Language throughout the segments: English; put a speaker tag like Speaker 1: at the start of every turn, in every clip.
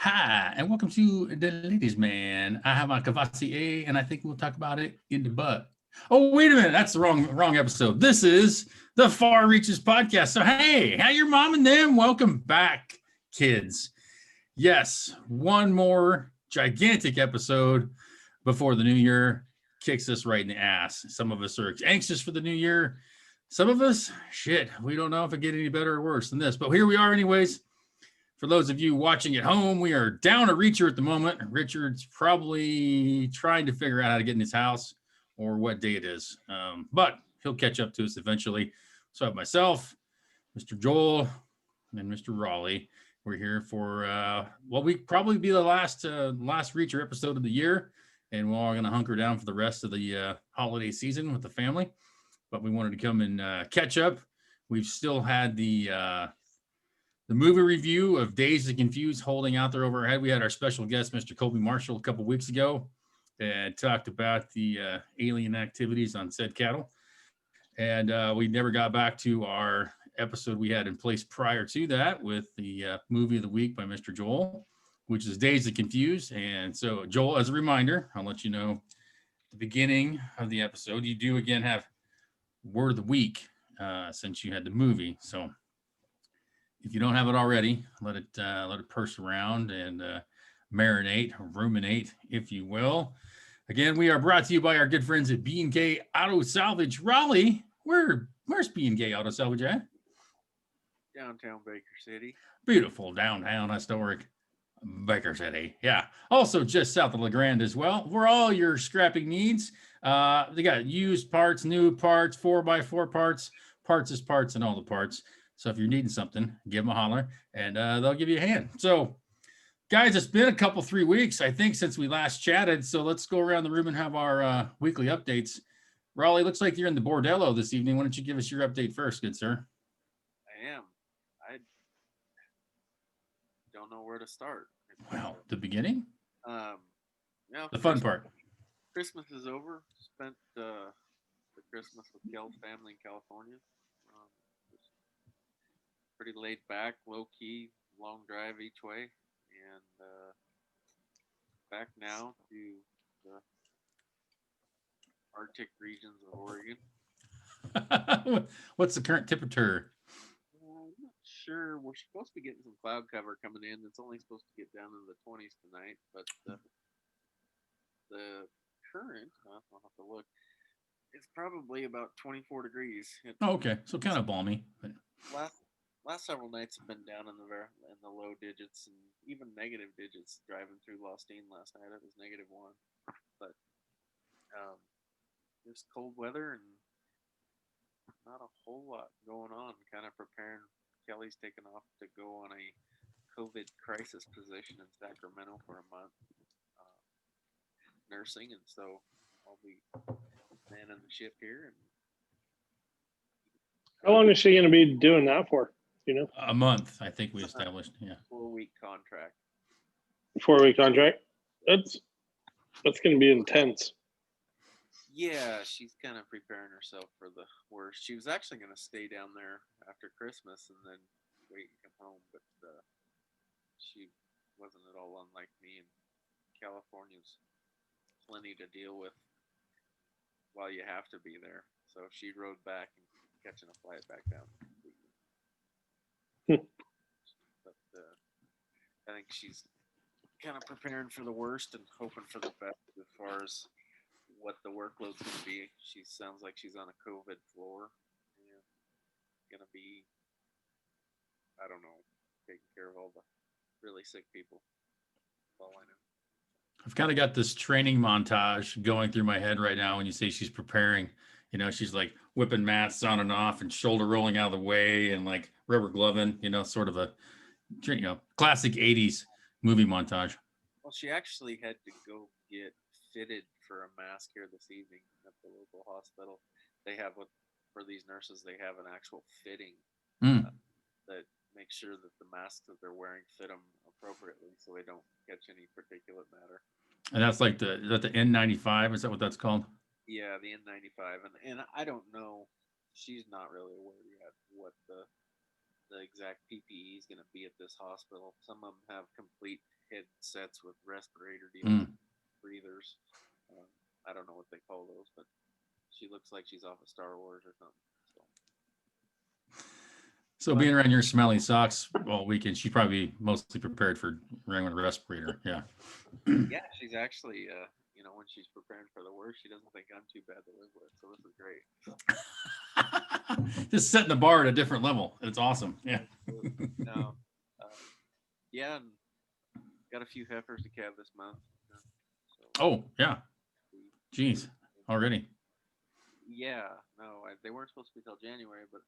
Speaker 1: Hi, and welcome to the Ladies Man. I have my Cavassier, and I think we'll talk about it in the butt. Oh, wait a minute, that's the wrong episode. This is the Far Reaches podcast. So, hey, how your mom and them? Welcome back, kids. Yes, one more gigantic episode before the new year kicks us right in the ass. Some of us are anxious for the new year. Some of us, shit, we don't know if it get any better or worse than this. But here we are, anyways. For those of you watching at home, we are down a Reacher at the moment. Richard's probably trying to figure out how to get in his house or what day it is. But he'll catch up to us eventually. So I have myself, Mr. Joel, and Mr. Raleigh. We're here for what we probably be the last Reacher episode of the year. And we're all going to hunker down for the rest of the holiday season with the family. But we wanted to come and catch up. We've still had the movie review of Dazed and Confused holding out there over our head. We had our special guest, Mr. Colby Marshall, a couple weeks ago, and talked about the alien activities on said cattle. And we never got back to our episode we had in place prior to that with the movie of the week by Mr. Joel, which is Dazed and Confused. And so, Joel, as a reminder, I'll let you know at the beginning of the episode, you do again have word of the week since you had the movie. So if you don't have it already, let it purse around and marinate, ruminate, if you will. Again, we are brought to you by our good friends at B&K Auto Salvage. Raleigh, where's B&K Auto Salvage at?
Speaker 2: Downtown Baker City.
Speaker 1: Beautiful downtown historic Baker City. Yeah. Also just south of La Grande as well. For all your scrapping needs, they got used parts, new parts, 4x4 parts is parts, and all the parts. So if you're needing something, give them a holler, and they'll give you a hand. So, guys, it's been 3 weeks, I think, since we last chatted. So let's go around the room and have our weekly updates. Raleigh, looks like you're in the bordello this evening. Why don't you give us your update first, good sir?
Speaker 2: I am. I don't know where to start.
Speaker 1: Well, the beginning? The fun part.
Speaker 2: Christmas is over. Spent the Christmas with Kel's family in California. Pretty laid back, low key, long drive each way, and back now to the Arctic regions of Oregon.
Speaker 1: What's the current temperature?
Speaker 2: I'm not sure. We're supposed to be getting some cloud cover coming in. It's only supposed to get down in the 20s tonight, but the current, I'll have to look, it's probably about 24 degrees.
Speaker 1: Oh, okay. So kind of balmy. But
Speaker 2: last several nights have been down in the low digits and even negative digits. Driving through Lostine last night, it was -1. But just cold weather and not a whole lot going on. Kind of preparing. Kelly's taken off to go on a COVID crisis position in Sacramento for a month, nursing, and so I'll be manning the ship here. And
Speaker 3: how long is she going to be doing that for? You know,
Speaker 1: a month, I think we established. Yeah,
Speaker 2: 4-week contract.
Speaker 3: 4-week contract. That's going to be intense.
Speaker 2: Yeah, she's kind of preparing herself for the worst. She was actually going to stay down there after Christmas and then wait and come home, but she wasn't at all unlike me. And California's plenty to deal with while you have to be there. So she rode back and catching a flight back down. But I think she's kind of preparing for the worst and hoping for the best as far as what the workload's going to be. She sounds like she's on a COVID floor and going to be, I don't know, taking care of all the really sick people. That's all I know.
Speaker 1: I've kind of got this training montage going through my head right now when you say she's preparing. You know, she's like whipping masks on and off and shoulder rolling out of the way and like rubber gloving, you know, sort of a, you know, classic 80s movie montage.
Speaker 2: Well, she actually had to go get fitted for a mask here this evening at the local hospital. They have for these nurses, they have an actual fitting that makes sure that the masks that they're wearing fit them appropriately so they don't catch any particulate matter.
Speaker 1: And that's like the N95. Is that what that's called?
Speaker 2: Yeah, the N95. And I don't know. She's not really aware yet what the the exact PPE is going to be at this hospital. Some of them have complete headsets with respirator deals, breathers. I don't know what they call those, but she looks like she's off of Star Wars or something.
Speaker 1: So being around your smelly socks all weekend, she's probably mostly prepared for wearing a respirator. Yeah.
Speaker 2: Yeah, she's actually, when she's preparing for the worst, she doesn't think I'm too bad to live with. So this is great.
Speaker 1: Just setting the bar at a different level. It's awesome. Yeah.
Speaker 2: Yeah, and got a few heifers to calve this month.
Speaker 1: Oh, yeah. Jeez, already.
Speaker 2: Yeah, no, they weren't supposed to be till January, but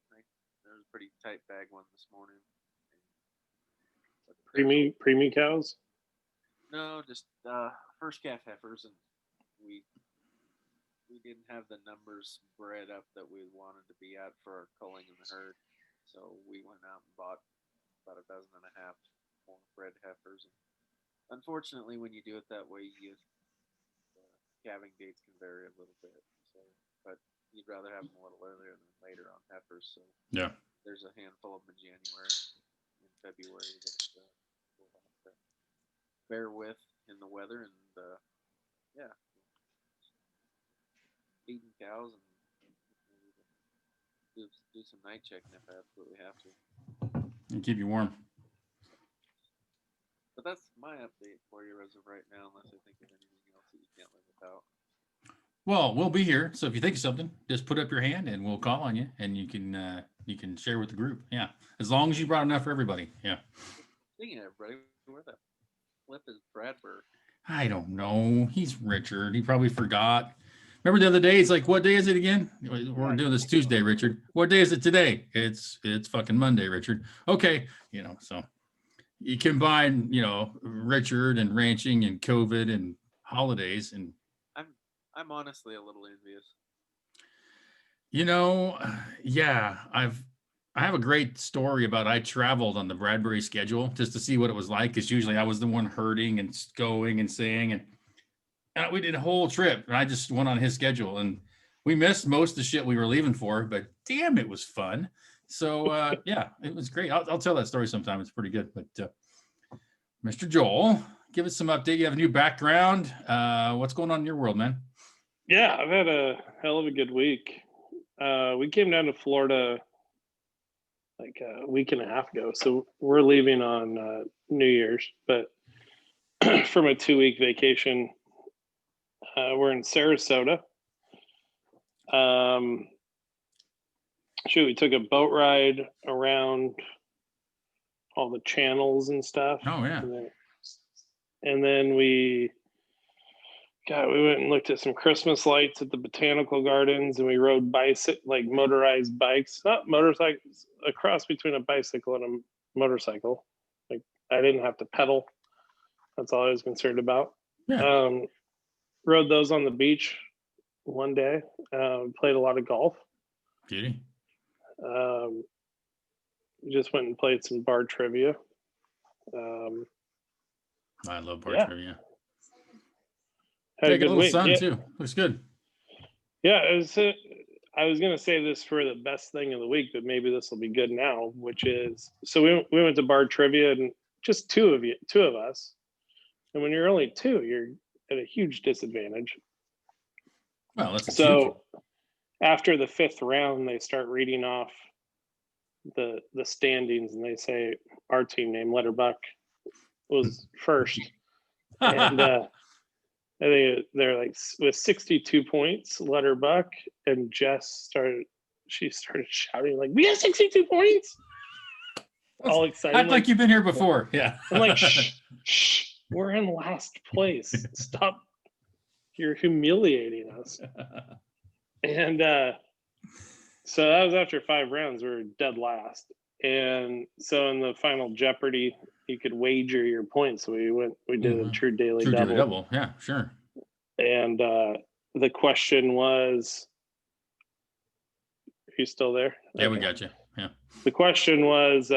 Speaker 2: there was a pretty tight bag one this morning.
Speaker 3: Preemie cows?
Speaker 2: No, just first calf heifers, and we didn't have the numbers bred up that we wanted to be at for our culling in the herd, so we went out and bought about a dozen and a half more bred heifers. And unfortunately, when you do it that way, calving dates can vary a little bit. So, but you'd rather have them a little earlier than later on heifers. So
Speaker 1: yeah,
Speaker 2: there's a handful of them in January and February that we'll have to bear with in the weather, and yeah, feeding cows and do some night checking if I absolutely have to.
Speaker 1: and keep you warm.
Speaker 2: But that's my update for you as of right now, unless I think of anything else that you can't live without.
Speaker 1: Well, we'll be here. So if you think of something, just put up your hand and we'll call on you, and you can share with the group. Yeah, as long as you brought enough for everybody. Yeah.
Speaker 2: Speaking of everybody, where the flip is Bradford?
Speaker 1: I don't know. He's Richard. He probably forgot. Remember the other day? He's like, "What day is it again?" We're doing this Tuesday, Richard. What day is it today? It's fucking Monday, Richard. Okay, so you combine, Richard and ranching and COVID and holidays, and
Speaker 2: I'm honestly a little envious.
Speaker 1: Yeah, I have a great story about I traveled on the Bradbury schedule just to see what it was like, because usually I was the one herding and going and saying, and we did a whole trip, and I just went on his schedule, and we missed most of the shit we were leaving for, but damn, it was fun. So yeah, it was great. I'll tell that story sometime. It's pretty good. But Mr. Joel, give us some update. You have a new background. What's going on in your world, man?
Speaker 3: Yeah, I've had a hell of a good week. We came down to Florida like a week and a half ago, so we're leaving on New Year's, but from a 2-week vacation. We're in Sarasota. We took a boat ride around all the channels and stuff.
Speaker 1: Oh yeah.
Speaker 3: And then we went and looked at some Christmas lights at the botanical gardens, and we rode motorized bikes, not motorcycles, a cross between a bicycle and a motorcycle. Like I didn't have to pedal. That's all I was concerned about.
Speaker 1: Yeah.
Speaker 3: Rode those on the beach one day. Played a lot of golf.
Speaker 1: Beauty.
Speaker 3: Just went and played some bar trivia.
Speaker 1: I love bar trivia.
Speaker 3: Had a good
Speaker 1: little
Speaker 3: week.
Speaker 1: sun too. Looks good.
Speaker 3: Yeah, I was going to say this for the best thing of the week, but maybe this will be good now, which is, so we went to bar trivia, and just two of us. And when you're only two, you're at a huge disadvantage.
Speaker 1: Well, that's
Speaker 3: so after the fifth round, they start reading off the standings, and they say our team name Letterbuck was first. And they're like with 62 points, Letterbuck, and Jess started shouting like, "We have 62 points!" All excited.
Speaker 1: Act like you've been here before. Yeah.
Speaker 3: I'm like, shh, we're in last place. Stop. You're humiliating us. And so that was after 5 rounds. We were dead last. And so in the final Jeopardy, you could wager your points. So we did a true daily double.
Speaker 1: Yeah, sure.
Speaker 3: And the question was, are you still there?
Speaker 1: Yeah, okay. We got you. Yeah.
Speaker 3: The question was,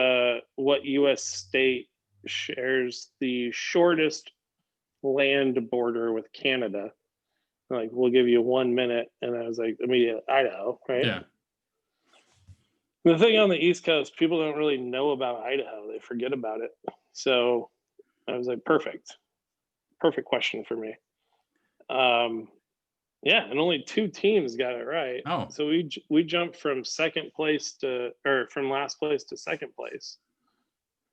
Speaker 3: what U.S. state shares the shortest land border with Canada? Like, we'll give you 1 minute. And I was like, immediately, Idaho, right?
Speaker 1: Yeah.
Speaker 3: The thing on the East Coast, people don't really know about Idaho. They forget about it. So I was like, perfect question for me. Yeah, and only 2 teams got it right.
Speaker 1: Oh.
Speaker 3: So we jumped from from last place to second place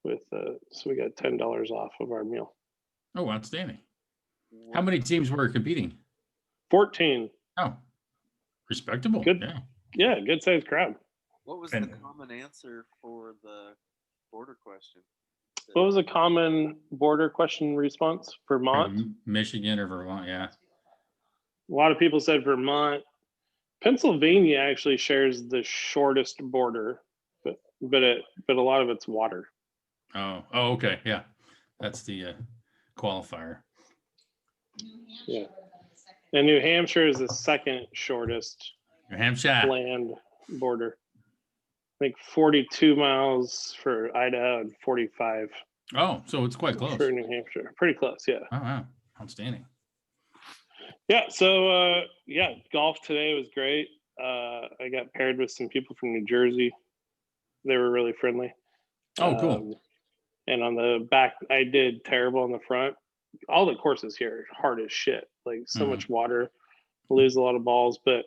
Speaker 3: with so we got $10 off of our meal.
Speaker 1: Oh, outstanding. How many teams were competing?
Speaker 3: 14.
Speaker 1: Oh, respectable.
Speaker 3: Good.
Speaker 1: Yeah.
Speaker 3: Yeah, good sized crowd.
Speaker 2: What was the common answer for the border question?
Speaker 3: What was a common border question response? Vermont?
Speaker 1: Michigan or Vermont, yeah.
Speaker 3: A lot of people said Vermont. Pennsylvania actually shares the shortest border, but a lot of it's water.
Speaker 1: Oh, okay, yeah. That's the qualifier.
Speaker 3: Yeah. And New Hampshire is the second shortest
Speaker 1: New Hampshire
Speaker 3: land border. I think 42 miles for Idaho and 45
Speaker 1: Oh, so it's quite close.
Speaker 3: for New Hampshire. Pretty close, yeah.
Speaker 1: Oh, wow. Outstanding.
Speaker 3: Yeah, so golf today was great. I got paired with some people from New Jersey. They were really friendly.
Speaker 1: Oh, cool.
Speaker 3: And on the back, I did terrible on the front. All the courses here are hard as shit. Like so much water, lose a lot of balls. But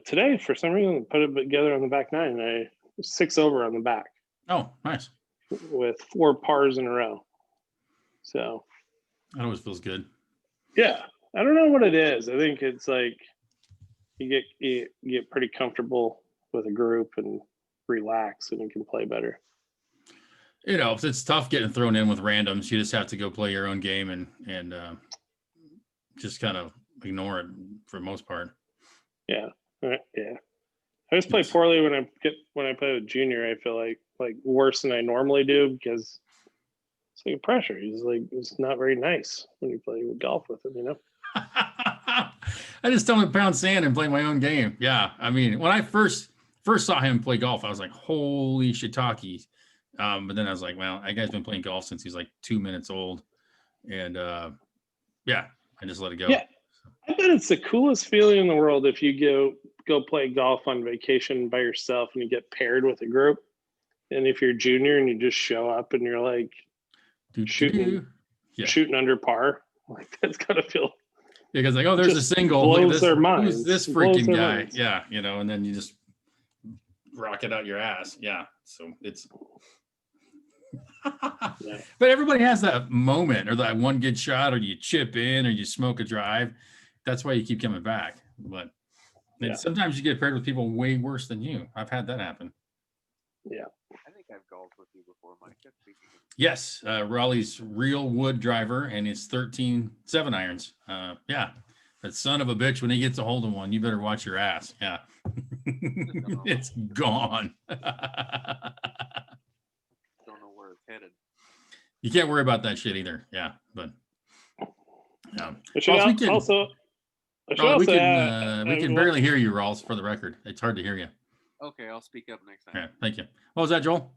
Speaker 3: today, for some reason, put it together on the back 9. I was 6 over on the back.
Speaker 1: Oh, nice.
Speaker 3: With 4 pars in a row. So
Speaker 1: that always feels good.
Speaker 3: Yeah, I don't know what it is. I think it's like you get pretty comfortable with a group and relax, and you can play better.
Speaker 1: It helps. It's tough getting thrown in with randoms. You just have to go play your own game and just kind of ignore it for the most part.
Speaker 3: Yeah. Yeah. I just play poorly when I play with Junior. I feel like worse than I normally do because it's like pressure. It's not very nice when you play golf with him, you know.
Speaker 1: I just tell him to pound sand and play my own game. Yeah, I mean, when I first saw him play golf, I was like, holy shiitake. But then I was like, well, that guy's been playing golf since he's like 2 minutes old, and yeah, I just let it go.
Speaker 3: Yeah, I bet it's the coolest feeling in the world if you go play golf on vacation by yourself and you get paired with a group. And if you're junior and you just show up and you're like shooting under par, like that's gotta feel.
Speaker 1: Because like, oh, there's a single.
Speaker 3: Blows their minds.
Speaker 1: Who's this freaking guy? Minds. Yeah, you know, and then you just rock it out your ass. Yeah, so it's. Yeah. But everybody has that moment or that one good shot, or you chip in, or you smoke a drive. That's why you keep coming back. But sometimes you get paired with people way worse than you. I've had that happen.
Speaker 3: Yeah.
Speaker 2: I think I've golfed with you before, Mike.
Speaker 1: Yes, Raleigh's real wood driver and his 13 7-irons. Yeah, that son of a bitch, when he gets a hold of one, you better watch your ass. Yeah, it's gone.
Speaker 2: Don't know where it's headed.
Speaker 1: You can't worry about that shit either. Yeah, but
Speaker 3: we
Speaker 1: can barely hear you, Rawls. For the record, it's hard to hear you.
Speaker 2: Okay, I'll speak up next time.
Speaker 1: Yeah, thank you. What was that, Joel?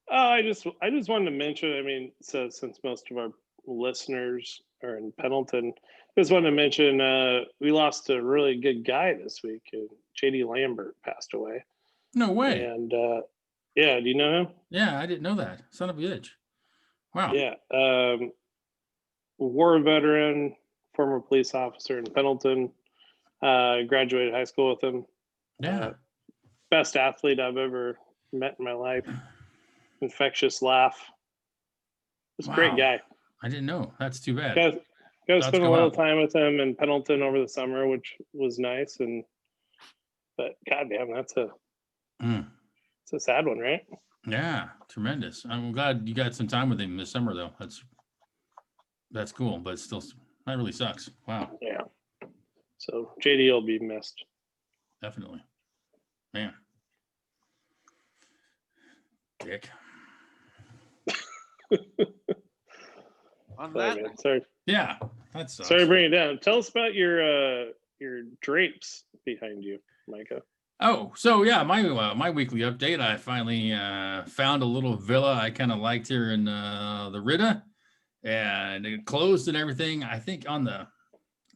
Speaker 3: I just wanted to mention, I mean, so since most of our listeners are in Pendleton, I just wanted to mention we lost a really good guy this week. JD Lambert passed away.
Speaker 1: No way.
Speaker 3: And yeah, do you know him?
Speaker 1: Yeah, I didn't know that. Son of a bitch. Wow.
Speaker 3: Yeah. War veteran, former police officer in Pendleton. Graduated high school with him.
Speaker 1: Yeah.
Speaker 3: Best athlete I've ever met in my life. Infectious laugh. Just a great guy.
Speaker 1: I didn't know. That's too bad.
Speaker 3: Got to spend a little time with him in Pendleton over the summer, which was nice. But goddamn, it's a sad one, right?
Speaker 1: Yeah, tremendous. I'm glad you got some time with him this summer, though. That's cool, but still, that really sucks. Wow.
Speaker 3: Yeah. So JD will be missed.
Speaker 1: Definitely. Man. Dick.
Speaker 2: On that,
Speaker 3: sorry.
Speaker 1: Yeah, that sucks.
Speaker 3: Sorry to bring it down. Tell us about your drapes behind you, Micah.
Speaker 1: Oh, so yeah, my weekly update. I finally found a little villa I kind of liked here in the Rita, and it closed and everything. I think on the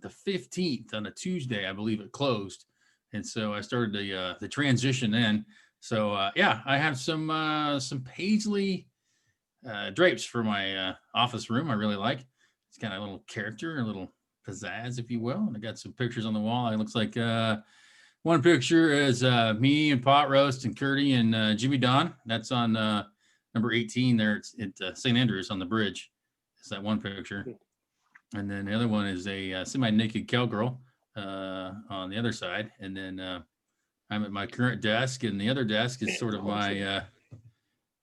Speaker 1: 15th, on a Tuesday, I believe it closed, and so I started the transition in. So yeah, I have some paisley drapes for my office room. I really like. It's got a little character, a little pizzazz, if you will. And I got some pictures on the wall. It looks like one picture is me and Pot Roast and Curdy and Jimmy Don. That's on number 18 there. It's at St. Andrews on the bridge. It's that one picture. And then the other one is a semi-naked cowgirl on the other side. And then I'm at my current desk, and the other desk is sort of my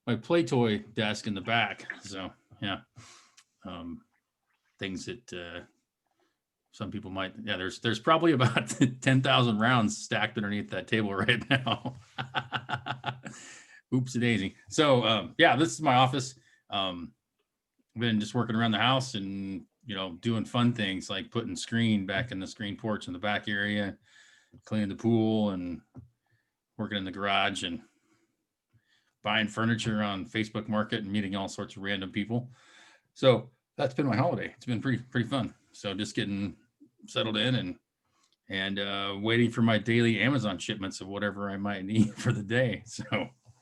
Speaker 1: my play toy desk in the back. So yeah, things that some people might. Yeah, there's probably about 10,000 rounds stacked underneath that table right now. Oopsie daisy. So yeah, this is my office. Been just working around the house and doing fun things like putting screen back in the screen porch in the back area, cleaning the pool, and working in the garage and buying furniture on Facebook Market and meeting all sorts of random people. So that's been my holiday. It's been pretty fun. So just getting settled in and waiting for my daily Amazon shipments of whatever I might need for the day. So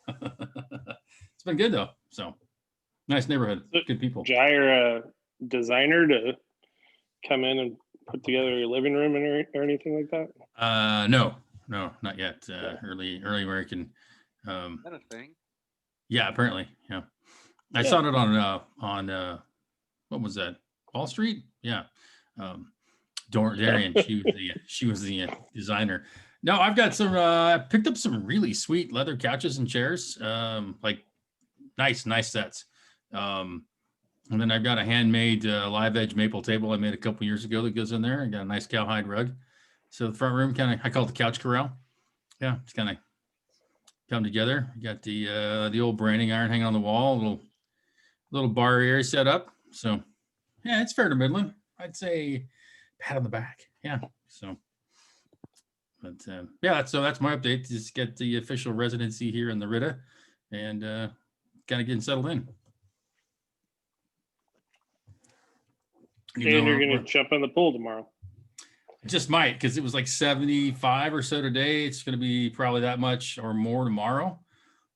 Speaker 1: it's been good though. So nice neighborhood, good people.
Speaker 3: Did you hire a designer to come in and put together your living room or anything like that?
Speaker 1: No, not yet. Early American.
Speaker 2: Is that a thing?
Speaker 1: Yeah, apparently. Yeah, I saw it on what was that? Wall Street? Yeah. Darian, she was the designer. No, I've got some. I picked up some really sweet leather couches and chairs. Like nice sets. And then I've got a handmade live edge maple table I made a couple years ago that goes in there. I got a nice cowhide rug. So the front room I call it the couch corral. Yeah, it's kind of come together. You got the old branding iron hanging on the wall, little bar area set up. So yeah, it's fair to middling. I'd say pat on the back. Yeah. So, but yeah, that's my update. Just get the official residency here in the Rita and kind of getting settled in.
Speaker 3: And you're going to jump in the pool tomorrow.
Speaker 1: I just might, because it was like 75 or so today. It's going to be probably that much or more tomorrow.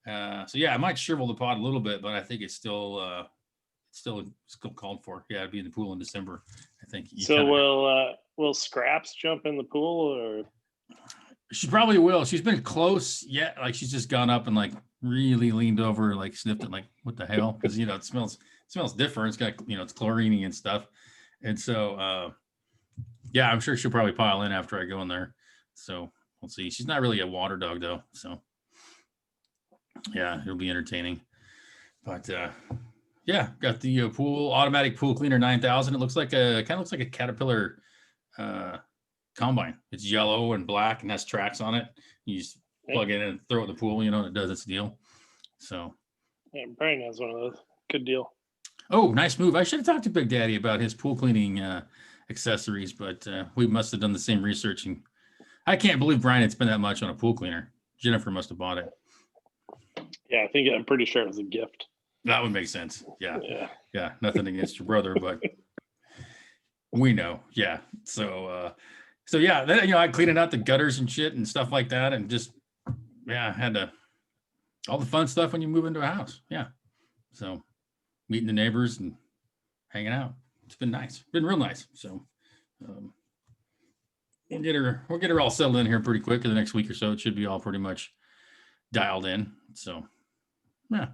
Speaker 1: So yeah, I might shrivel the pot a little bit, but I think it's still called for. Yeah, I'd be in the pool in December, I think.
Speaker 3: So will Scraps jump in the pool, or?
Speaker 1: She probably will. She's been close yet. Like she's just gone up and like really leaned over, like sniffed it, like what the hell? Because it smells different. It's got it's chlorine and stuff. And so yeah, I'm sure she'll probably pile in after I go in there. So we'll see. She's not really a water dog though. So yeah, it'll be entertaining. But yeah, got the automatic pool cleaner 9000. It looks like kind of looks like a Caterpillar combine. It's yellow and black and has tracks on it. You just plug it in and throw it in the pool, and it does its deal. So
Speaker 3: yeah, Brian has one of those. Good deal.
Speaker 1: Oh, nice move. I should have talked to Big Daddy about his pool cleaning accessories, but we must have done the same research. And I can't believe Brian had spent that much on a pool cleaner. Jennifer must have bought it.
Speaker 3: Yeah, I'm pretty sure it was a gift.
Speaker 1: That would make sense. Yeah. Nothing against your brother, but we know. Yeah. So yeah, then I cleaned out the gutters and shit and stuff like that, and just had all the fun stuff when you move into a house. Yeah. So meeting the neighbors and hanging out. It's been nice. Been real nice. So we'll get her all settled in here pretty quick in the next week or so. It should be all pretty much dialed in. So yeah.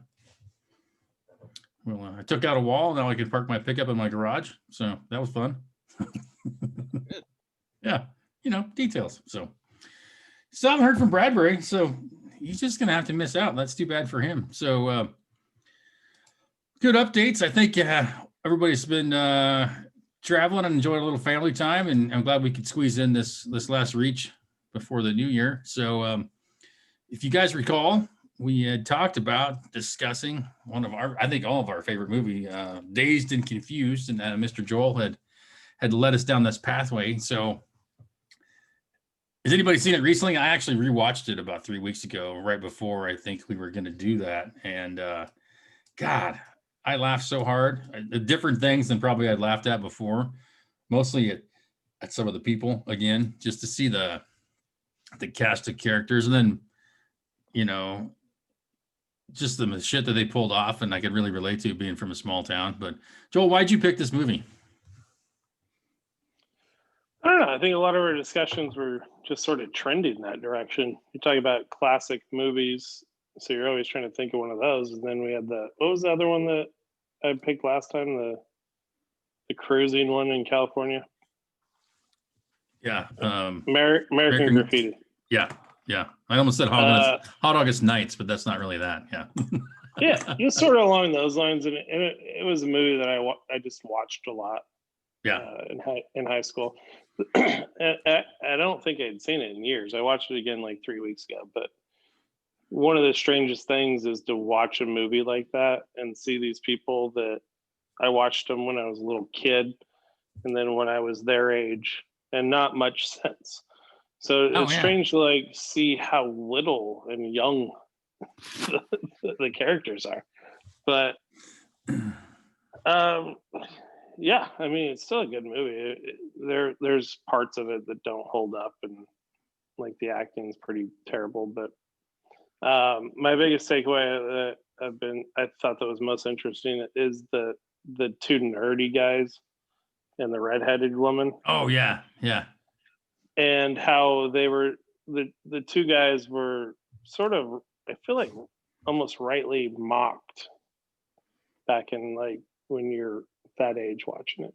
Speaker 1: Well, I took out a wall. Now I can park my pickup in my garage. So that was fun.
Speaker 2: Good.
Speaker 1: Yeah. Details. So still haven't heard from Bradbury. So he's just going to have to miss out. That's too bad for him. So good updates. I think everybody's been traveling and enjoying a little family time. And I'm glad we could squeeze in this last reach before the new year. So if you guys recall, we had talked about discussing one of all of our favorite movie, Dazed and Confused, and Mr. Joel had led us down this pathway. So has anybody seen it recently? I actually rewatched it about 3 weeks ago, right before I think we were going to do that. And God, I laughed so hard at different things than probably I'd laughed at before, mostly at some of the people, again, just to see the cast of characters. And then you know, just the shit that they pulled off, and I could really relate to being from a small town. But Joel, why'd you pick this movie?
Speaker 3: I don't know. I think a lot of our discussions were just sort of trending in that direction. You talk about classic movies, so you're always trying to think of one of those. And then we had what was the other one that I picked last time? The cruising one in California.
Speaker 1: Yeah,
Speaker 3: American Graffiti.
Speaker 1: Yeah, yeah. I almost said Hot August Nights, but that's not really that. Yeah.
Speaker 3: Yeah, just sort of along those lines. And it was a movie that I just watched a lot.
Speaker 1: Yeah.
Speaker 3: In high school. I don't think I'd seen it in years. I watched it again like 3 weeks ago. But one of the strangest things is to watch a movie like that and see these people that I watched them when I was a little kid, and then when I was their age, and not much sense. So it's strange to like see how little and young the characters are. But yeah, I mean, it's still a good movie. There's parts of it that don't hold up, and like the acting is pretty terrible. But my biggest takeaway that I thought that was most interesting is the two nerdy guys and the redheaded woman.
Speaker 1: Oh yeah, yeah.
Speaker 3: And how they were the two guys were sort of, I feel like, almost rightly mocked back in like when you're that age watching it.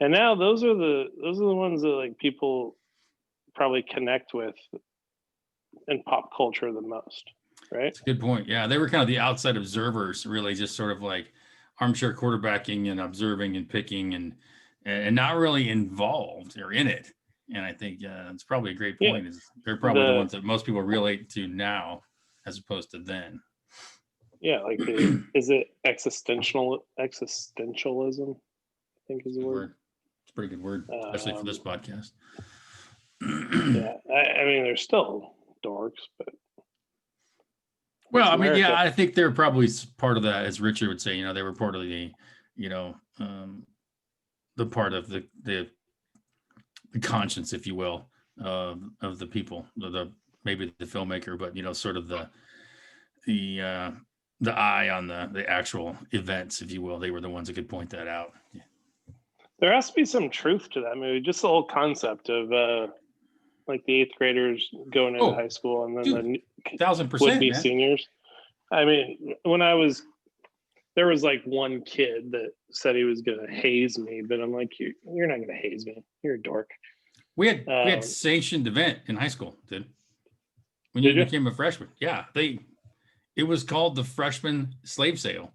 Speaker 3: And now those are the ones that like people probably connect with in pop culture the most, right?
Speaker 1: That's a good point. Yeah, they were kind of the outside observers, really just sort of like armchair quarterbacking and observing and picking and not really involved or in it. And I think it's probably a great point. Is they're probably the ones that most people relate to now as opposed to then.
Speaker 3: Yeah, like is it existentialism? I think is the word.
Speaker 1: It's a pretty good word, especially for this podcast.
Speaker 3: Yeah, I mean, they're still dorks, but
Speaker 1: well, I mean, yeah, I think they're probably part of that, as Richard would say. You know, they were part of the, the part of the conscience, if you will, of the people, maybe the filmmaker, but sort of the eye on the actual events, if you will. They were the ones that could point that out. Yeah.
Speaker 3: There has to be some truth to that movie. Just the whole concept of like the eighth graders going into high school and then the
Speaker 1: 1,000%
Speaker 3: would be seniors. I mean, there was like one kid that said he was going to haze me, but I'm like, you're not going to haze me. You're a dork.
Speaker 1: We had sanctioned event in high school, dude. When you became a freshman. Yeah, it was called the freshman slave sale.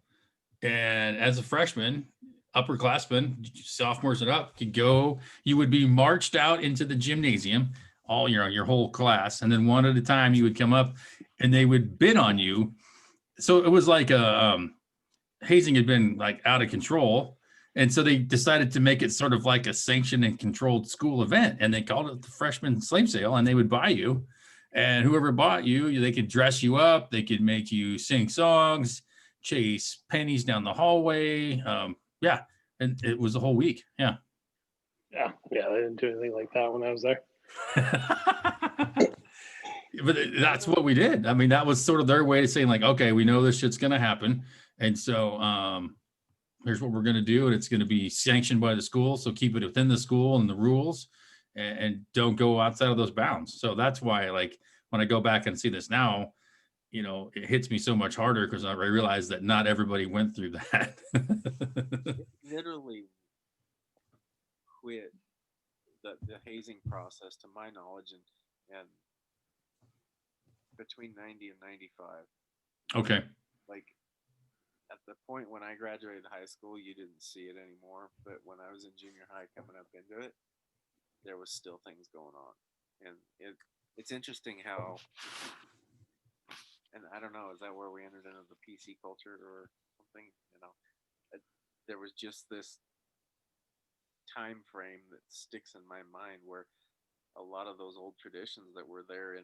Speaker 1: And as a freshman, upperclassmen, sophomores and up, you would be marched out into the gymnasium, all your whole class, and then one at a time you would come up and they would bid on you. So it was like hazing had been like out of control. And so they decided to make it sort of like a sanctioned and controlled school event. And they called it the freshman slave sale, and they would buy you. And whoever bought you, they could dress you up. They could make you sing songs, chase pennies down the hallway. Yeah. And it was a whole week. Yeah.
Speaker 3: Yeah. Yeah. They didn't do anything like that when I was there.
Speaker 1: But that's what we did. I mean, that was sort of their way of saying like, okay, we know this shit's going to happen. And so here's what we're going to do. And it's going to be sanctioned by the school. So keep it within the school and the rules and don't go outside of those bounds. So that's why, like, when I go back and see this now, it hits me so much harder because I realize that not everybody went through that.
Speaker 2: Literally quit the hazing process, to my knowledge, and between 90 and 95.
Speaker 1: Okay.
Speaker 2: Like at the point when I graduated high school, you didn't see it anymore. But when I was in junior high coming up into it, there was still things going on. And it's interesting how, and I don't know, is that where we entered into the PC culture or something? There was just this time frame that sticks in my mind where a lot of those old traditions that were there in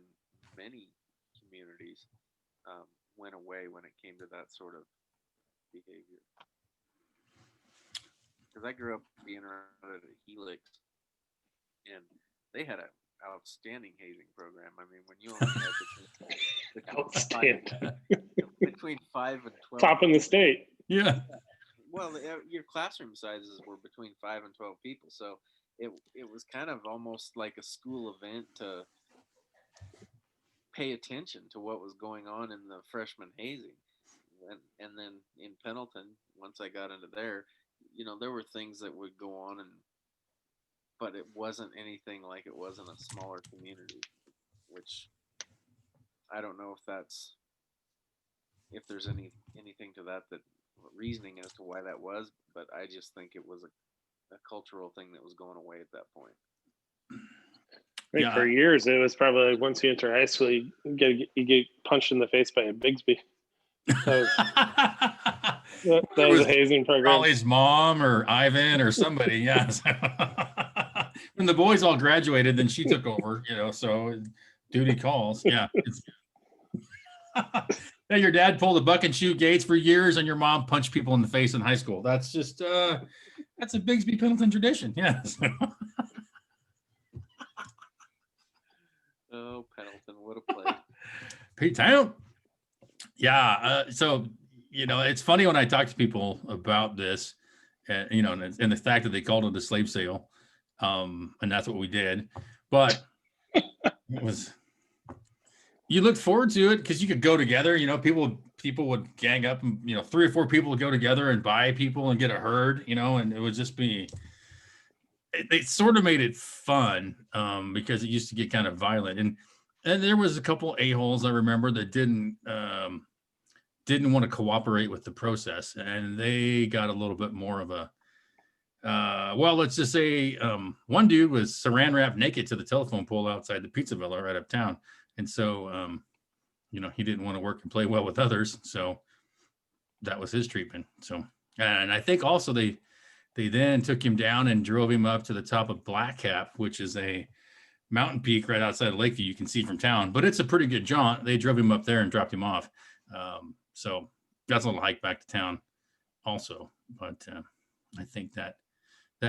Speaker 2: many communities went away when it came to that sort of behavior. Because I grew up being around at a Helix, and they had a outstanding hazing program. I mean, when you only have
Speaker 3: Outstanding.
Speaker 2: between 5 and 12.
Speaker 3: Top in the state.
Speaker 1: Yeah.
Speaker 2: Well, your classroom sizes were between 5 and 12 people, so it was kind of almost like a school event to pay attention to what was going on in the freshman hazing. And then in Pendleton, once I got into there, there were things that would go on, but it wasn't anything like it was in a smaller community, which I don't know if there's anything to that reasoning as to why that was, but I just think it was a cultural thing that was going away at that point.
Speaker 3: I think for years it was probably like once you enter high school, you get punched in the face by a Bigsby. That was a hazing program.
Speaker 1: Probably his mom or Ivan or somebody. Yeah. When the boys all graduated, then she took over. So duty calls. Yeah. Yeah, your dad pulled a buck and shoot gates for years, and your mom punched people in the face in high school. That's just that's a Bigsby Pendleton tradition. Yeah.
Speaker 2: Oh, Pendleton, what a place.
Speaker 1: Pete Town. Yeah. So, it's funny when I talk to people about this, and the fact that they called it a slave sale. And that's what we did. But it was, you looked forward to it because you could go together. People would gang up and, 3 or 4 people would go together and buy people and get a herd, and it would just be, they sort of made it fun because it used to get kind of violent. And there was a couple a-holes I remember that didn't want to cooperate with the process, and they got a little bit more of a let's just say one dude was saran wrapped naked to the telephone pole outside the Pizza Villa right uptown, and so he didn't want to work and play well with others, so that was his treatment. So, and I think also they then took him down and drove him up to the top of Black Cap, which is a mountain peak right outside of Lakeview. You can see from town, but it's a pretty good jaunt. They drove him up there and dropped him off. So that's a little hike back to town also. But I think that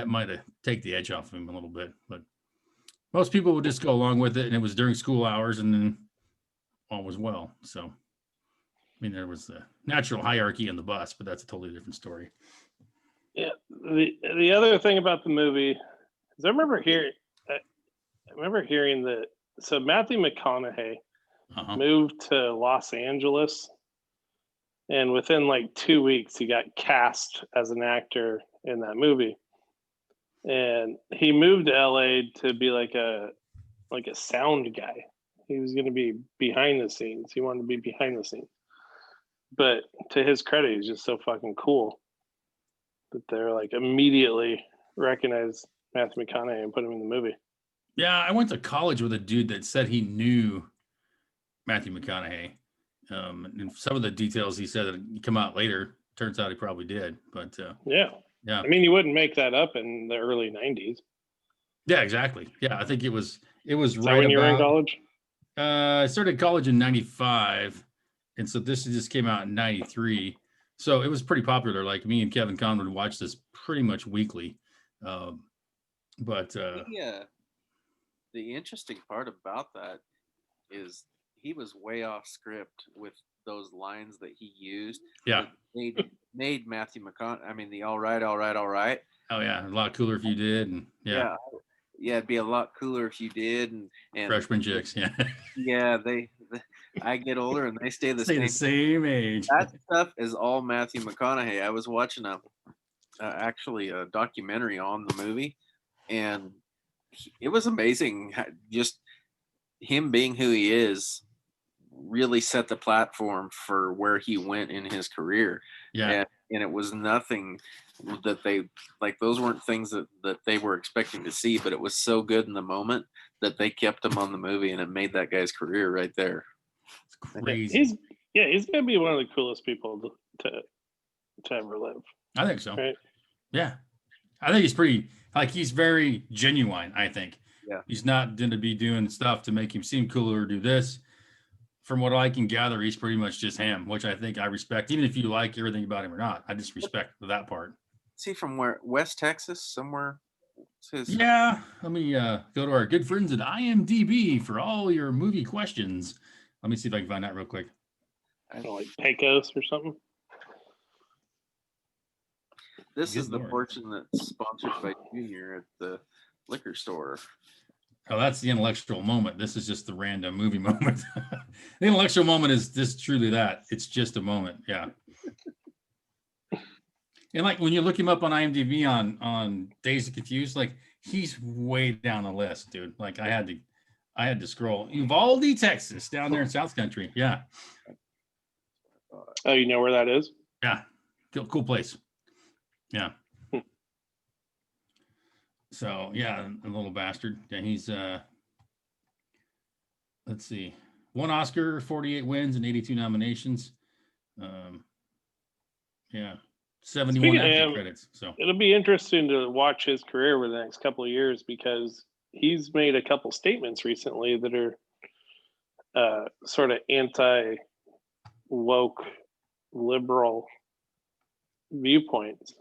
Speaker 1: might have taken the edge off of him a little bit. But most people would just go along with it, and it was during school hours, and then all was well. So, I mean, there was the natural hierarchy in the bus, but that's a totally different story.
Speaker 3: Yeah. The other thing about the movie is I remember hearing that. So Matthew McConaughey moved to Los Angeles, and within like 2 weeks he got cast as an actor in that movie. And he moved to LA to be like a sound guy. He was going to be behind the scenes. He wanted to be behind the scenes. But to his credit, he's just so fucking cool that they're like immediately recognized Matthew McConaughey and put him in the movie.
Speaker 1: Yeah, I went to college with a dude that said he knew Matthew McConaughey. And some of the details he said that come out later, turns out he probably did. But
Speaker 3: yeah. I mean, you wouldn't make that up in the early 90s.
Speaker 1: Yeah, exactly. Yeah, I think it was
Speaker 3: Is
Speaker 1: right
Speaker 3: that when you were in college?
Speaker 1: I started college in 95, and so this just came out in 93. So it was pretty popular. Like me and Kevin Conn would watch this pretty much weekly.
Speaker 2: The interesting part about that is he was way off script with those lines that he used.
Speaker 1: Yeah.
Speaker 2: Made Matthew McConaughey, I mean, the all right.
Speaker 1: Oh yeah, a lot cooler if you did. And yeah,
Speaker 2: it'd be a lot cooler if you did. And
Speaker 1: freshman chicks, yeah.
Speaker 2: Yeah, I get older and they stay the
Speaker 1: same age.
Speaker 2: That stuff is all Matthew McConaughey. I was watching actually a documentary on the movie, and it was amazing. Just him being who he is really set the platform for where he went in his career.
Speaker 1: Yeah.
Speaker 2: And it was nothing that those weren't things that they were expecting to see, but it was so good in the moment that they kept him on the movie, and it made that guy's career right there.
Speaker 1: It's crazy.
Speaker 3: He's gonna be one of the coolest people to ever live.
Speaker 1: I think so.
Speaker 3: Right?
Speaker 1: Yeah. I think he's very genuine, I think.
Speaker 2: Yeah.
Speaker 1: He's not going to be doing stuff to make him seem cooler or do this. From what I can gather, he's pretty much just him, which I think I respect. Even if you like everything about him or not, I just respect that part.
Speaker 2: See, from where? West Texas, somewhere
Speaker 1: Yeah, let me go to our good friends at IMDb for all your movie questions. Let me see if I can find that real quick.
Speaker 3: Like Pecos or something.
Speaker 2: This
Speaker 1: Good
Speaker 2: is the
Speaker 1: Lord.
Speaker 2: portion that's sponsored by Junior at the liquor store.
Speaker 1: Oh, that's the intellectual moment. This is just the random movie moment. The intellectual moment is just truly that. It's just a moment. Yeah. And like when you look him up on IMDb on Dazed and Confused, like he's way down the list, dude. Like I had to scroll. Uvalde, Texas, down there in South Country. Yeah.
Speaker 3: Oh, you know where that is?
Speaker 1: Yeah. Cool place. Yeah. So yeah, a little bastard. Yeah, he's let's see. 1 Oscar, 48 wins, and 82 nominations. Yeah. 71 acting credits. So
Speaker 3: it'll be interesting to watch his career over the next couple of years because he's made a couple statements recently that are sort of anti-woke liberal viewpoints.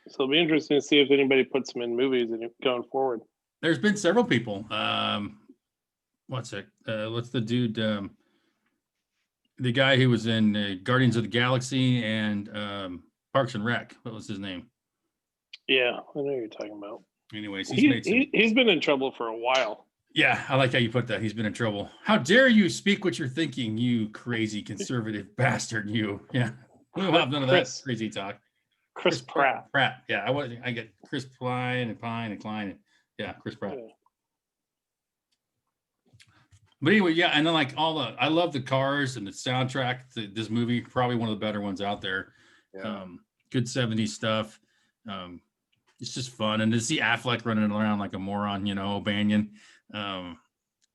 Speaker 3: So it'll be interesting to see if anybody puts him in movies and going forward.
Speaker 1: there's been several people. What's the dude? The guy who was in Guardians of the Galaxy and Parks and Rec. What was his name?
Speaker 3: Yeah, I know what you're talking about.
Speaker 1: Anyways,
Speaker 3: he's been in trouble for a while.
Speaker 1: Yeah, I like how you put that. He's been in trouble. How dare you speak what you're thinking, you crazy conservative bastard, you. Yeah. We'll have none of that crazy talk.
Speaker 3: Chris Pratt.
Speaker 1: Yeah, I get Chris Pine and Klein. And, yeah, Chris Pratt. Yeah. But anyway, yeah, and then like I love the cars and the soundtrack. This movie, probably one of the better ones out there. Yeah. Good 70s stuff. It's just fun. And to see Affleck running around like a moron, O'Banion,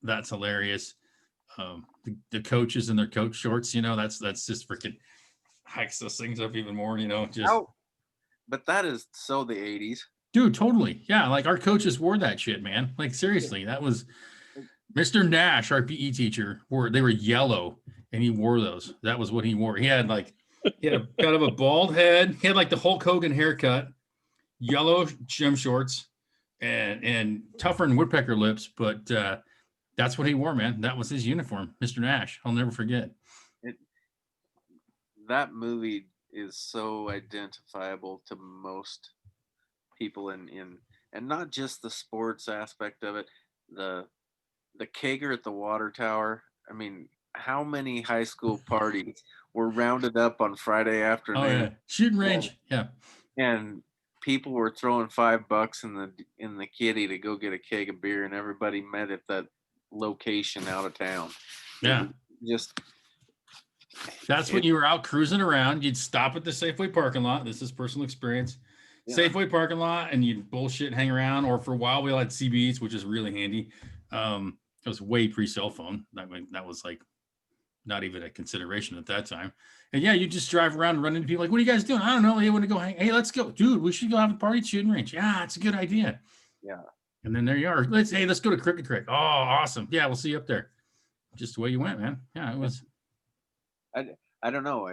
Speaker 1: that's hilarious. The coaches in their coach shorts, that's just freaking hikes those things up even more,
Speaker 2: But that is so the 80s.
Speaker 1: Dude, totally. Yeah, like our coaches wore that shit, man. Like seriously, that was Mr. Nash, our PE teacher, they were yellow and he wore those. That was what he wore. He had a kind of a bald head. He had like the Hulk Hogan haircut, yellow gym shorts, and tougher than woodpecker lips. But that's what he wore, man. That was his uniform, Mr. Nash. I'll never forget.
Speaker 2: That movie is so identifiable to most people and not just the sports aspect of it. The kegger at the water tower. I mean, how many high school parties were rounded up on Friday afternoon?
Speaker 1: Oh, yeah. Shooting range. Yeah.
Speaker 2: And people were throwing $5 in the kitty to go get a keg of beer, and everybody met at that location out of town.
Speaker 1: Yeah. That's when you were out cruising around. You'd stop at the Safeway parking lot. This is personal experience. Yeah. Safeway parking lot, and you'd bullshit, hang around. Or for a while, we all had CBs, which is really handy. It was way pre-cell phone. That was like not even a consideration at that time. And yeah, you just drive around and run into people like, what are you guys doing? I don't know. They want to go hang. Hey, let's go. Dude, we should go have a party at shooting range. Yeah, it's a good idea.
Speaker 2: Yeah.
Speaker 1: And then there you are. Let's go to Cricket Creek. Oh, awesome. Yeah, we'll see you up there. Just the way you went, man. Yeah, it was.
Speaker 2: I don't know.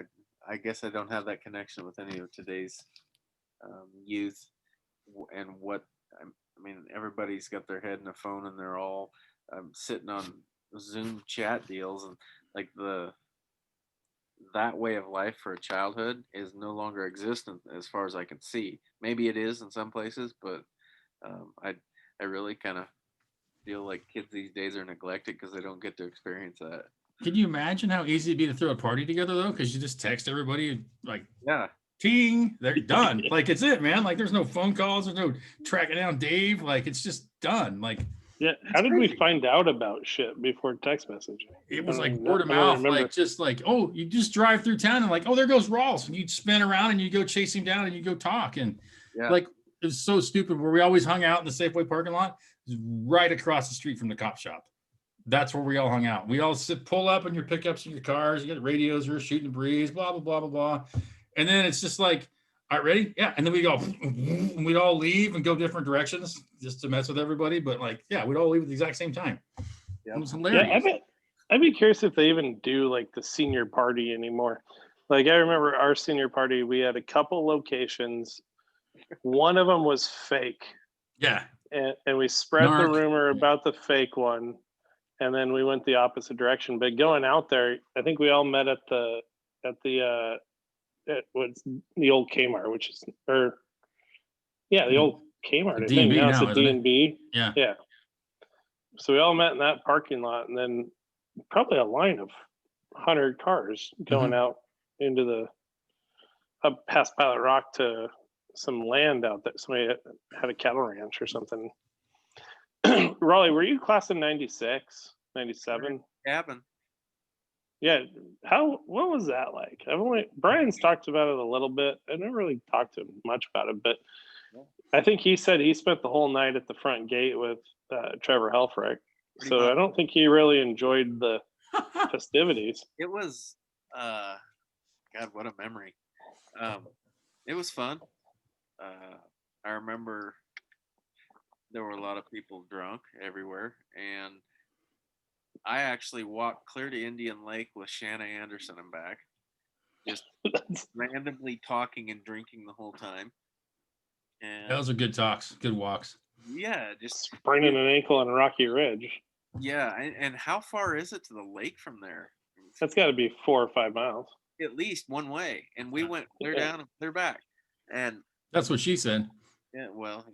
Speaker 2: I guess I don't have that connection with any of today's youth and what I mean, everybody's got their head in a phone and they're all sitting on Zoom chat deals, and like that way of life for a childhood is no longer existent as far as I can see. Maybe it is in some places, but I really kind of feel like kids these days are neglected because they don't get to experience that.
Speaker 1: Can you imagine how easy it'd be to throw a party together though? Because you just text everybody like,
Speaker 2: yeah,
Speaker 1: ting, they're done. Like it's it, man. Like there's no phone calls, there's no tracking down Dave. Like it's just done. Like
Speaker 3: yeah, how did we find out about shit before text messaging?
Speaker 1: It was like word of mouth, like just like, oh, you just drive through town and like, oh, there goes Ralls, and you'd spin around and you go chase him down and you go talk, and like it was so stupid. Where we always hung out in the Safeway parking lot, right across the street from the cop shop. That's where we all hung out. We all pull up in your pickups in your cars. You got radios, you're shooting the breeze, blah blah blah blah blah, and then it's just like, all right, ready? Yeah, and then we go, and we'd all leave and go different directions just to mess with everybody. But like, yeah, we'd all leave at the exact same time. It was hilarious.
Speaker 3: Yeah, I'd be curious if they even do like the senior party anymore. Like I remember our senior party, we had a couple locations. One of them was fake.
Speaker 1: Yeah.
Speaker 3: and we spread the
Speaker 1: Narc.
Speaker 3: rumor about the fake one, and then we went the opposite direction. But going out there, I think we all met at what's the old Kmart, which is the old Kmart. I think
Speaker 1: D&B
Speaker 3: now it's
Speaker 1: now,
Speaker 3: a
Speaker 1: isn't it?
Speaker 3: D&B.
Speaker 1: Yeah.
Speaker 3: Yeah. So we all met in that parking lot, and then probably a line of 100 cars going out into up past Pilot Rock to some land out there. Somebody had a cattle ranch or something. Raleigh, were you class of 96, 97?
Speaker 2: Cabin.
Speaker 3: Yeah. What was that like? Brian's talked about it a little bit. I never really talked to him much about it, but I think he said he spent the whole night at the front gate with Trevor Helfrich.
Speaker 2: Pretty
Speaker 3: So
Speaker 2: much.
Speaker 3: I don't think he really enjoyed the festivities.
Speaker 2: It was, God, what a memory. It was fun. I remember there were a lot of people drunk everywhere, and I actually walked clear to Indian Lake with Shanna Anderson and back, just randomly talking and drinking the whole time. And
Speaker 1: Those are good talks, good walks.
Speaker 2: yeah, just
Speaker 3: Spraining an ankle on a rocky ridge.
Speaker 2: yeah. And how far is it to the lake from there?
Speaker 3: That's got to be 4 or 5 miles.
Speaker 2: At least one way, and we went clear down and clear back, and
Speaker 1: That's what she said.
Speaker 2: yeah, well,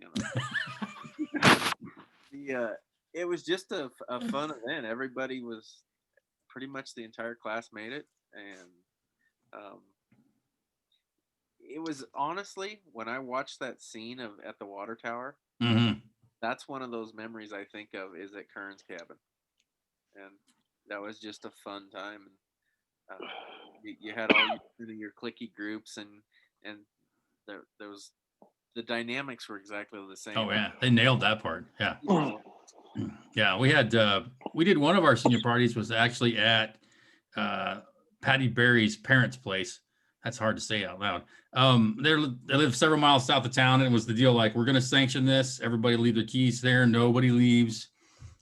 Speaker 2: it was just a fun event. Everybody was pretty much the entire class made it, and it was honestly, when I watched that scene at the water tower, that's one of those memories I think of is at Kern's cabin, and that was just a fun time. And you had all your cliquey groups, and there was the dynamics were exactly the same.
Speaker 1: Oh yeah, they nailed that part. Yeah. Yeah, we did one of our senior parties was actually at Patty Berry's parents' place. That's hard to say out loud. They live several miles south of town, and it was the deal like, we're going to sanction this. Everybody leave their keys there. Nobody leaves.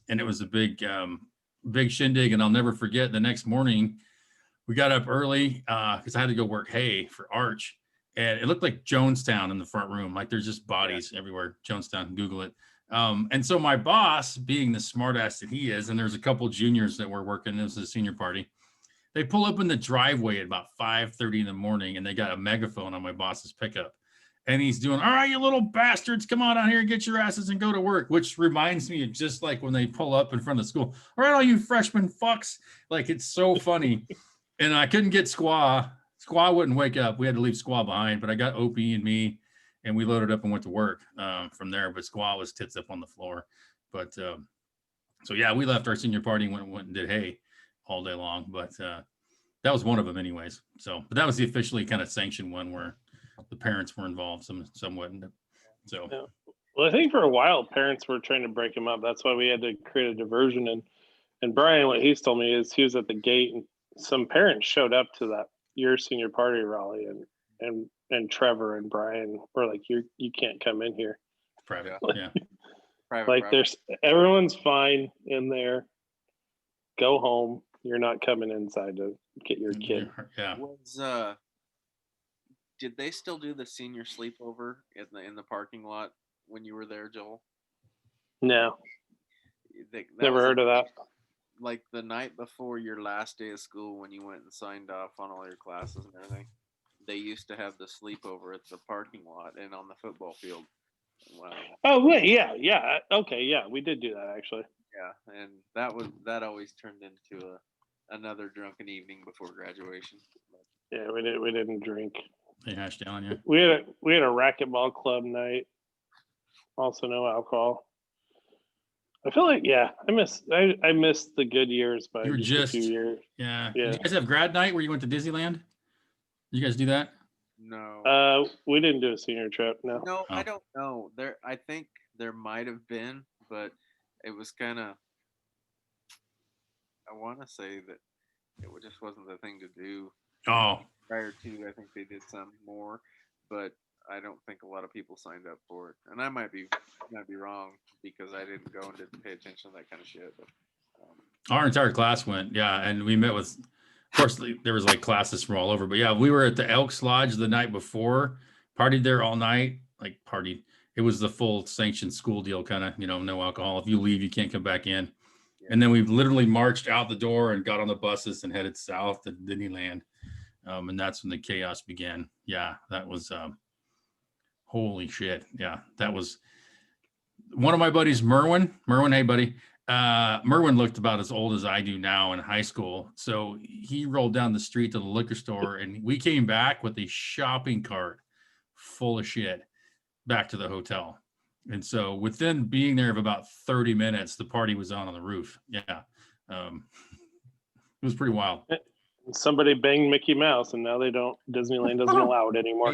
Speaker 1: And it was a big shindig. And I'll never forget the next morning, we got up early because I had to go work hay for Arch. And it looked like Jonestown in the front room. Like there's just bodies everywhere. Jonestown, Google it. And so my boss, being the smartass that he is, and there's a couple juniors that were working, this was a senior party. They pull up in the driveway at about 5:30 in the morning, and they got a megaphone on my boss's pickup. And he's doing, all right, you little bastards, come on out here, get your asses and go to work, which reminds me of just like when they pull up in front of the school. All right, all you freshman fucks. Like, it's so funny. And I couldn't get Squaw. Squaw wouldn't wake up. We had to leave Squaw behind, but I got Opie and me, and we loaded up and went to work from there. But Squaw was tits up on the floor. But so, yeah, we left our senior party and went and did hay all day long. But that was one of them anyways. So, but that was the officially kind of sanctioned one where the parents were involved somewhat. So,
Speaker 3: yeah. Well, I think for a while, parents were trying to break him up. That's why we had to create a diversion. And Brian, what he's told me is he was at the gate, and some parents showed up to your senior party, Raleigh, and Trevor and Brian were like, you can't come in here.
Speaker 1: Private, yeah.
Speaker 2: Private.
Speaker 3: There's everyone's fine in there. Go home. You're not coming inside to get your kid.
Speaker 1: Yeah.
Speaker 2: Did they still do the senior sleepover in the parking lot when you were there, Joel?
Speaker 3: No. Never heard of that.
Speaker 2: Like the night before your last day of school, when you went and signed off on all your classes and everything, they used to have the sleepover at the parking lot and on the football field. Wow.
Speaker 3: Oh wait, yeah. Okay, yeah, we did do that actually.
Speaker 2: Yeah, and that always turned into another drunken evening before graduation.
Speaker 3: Yeah, we didn't drink.
Speaker 1: They hashed down, yeah.
Speaker 3: We had a racquetball club night. Also no alcohol. I feel like I missed the good years by just a few years.
Speaker 1: Yeah. Did you guys have grad night where you went to Disneyland? Did you guys do that?
Speaker 2: No.
Speaker 3: We didn't do a senior trip. No.
Speaker 2: No, I don't know. I think there might have been, but it was kind of. I want to say that it just wasn't the thing to do.
Speaker 1: Oh.
Speaker 2: Prior to, I think they did some more, but I don't think a lot of people signed up for it, and I might be wrong because I didn't go and didn't pay attention to that kind of shit. But,
Speaker 1: our entire class went, yeah, and we met with. Of course, there was like classes from all over, but yeah, we were at the Elks Lodge the night before, partied there all night, like partied, it was the full sanctioned school deal, kind of, no alcohol. If you leave, you can't come back in.
Speaker 2: Yeah.
Speaker 1: And then we literally marched out the door and got on the buses and headed south to Disneyland. And that's when the chaos began. Yeah, that was holy shit. Yeah, that was one of my buddies, Merwin. Merwin, hey buddy. Merwin looked about as old as I do now in high school. So he rolled down the street to the liquor store, and we came back with a shopping cart full of shit back to the hotel. And so within being there of about 30 minutes, the party was on the roof. Yeah. It was pretty wild.
Speaker 3: Somebody banged Mickey Mouse, and now Disneyland doesn't allow it anymore.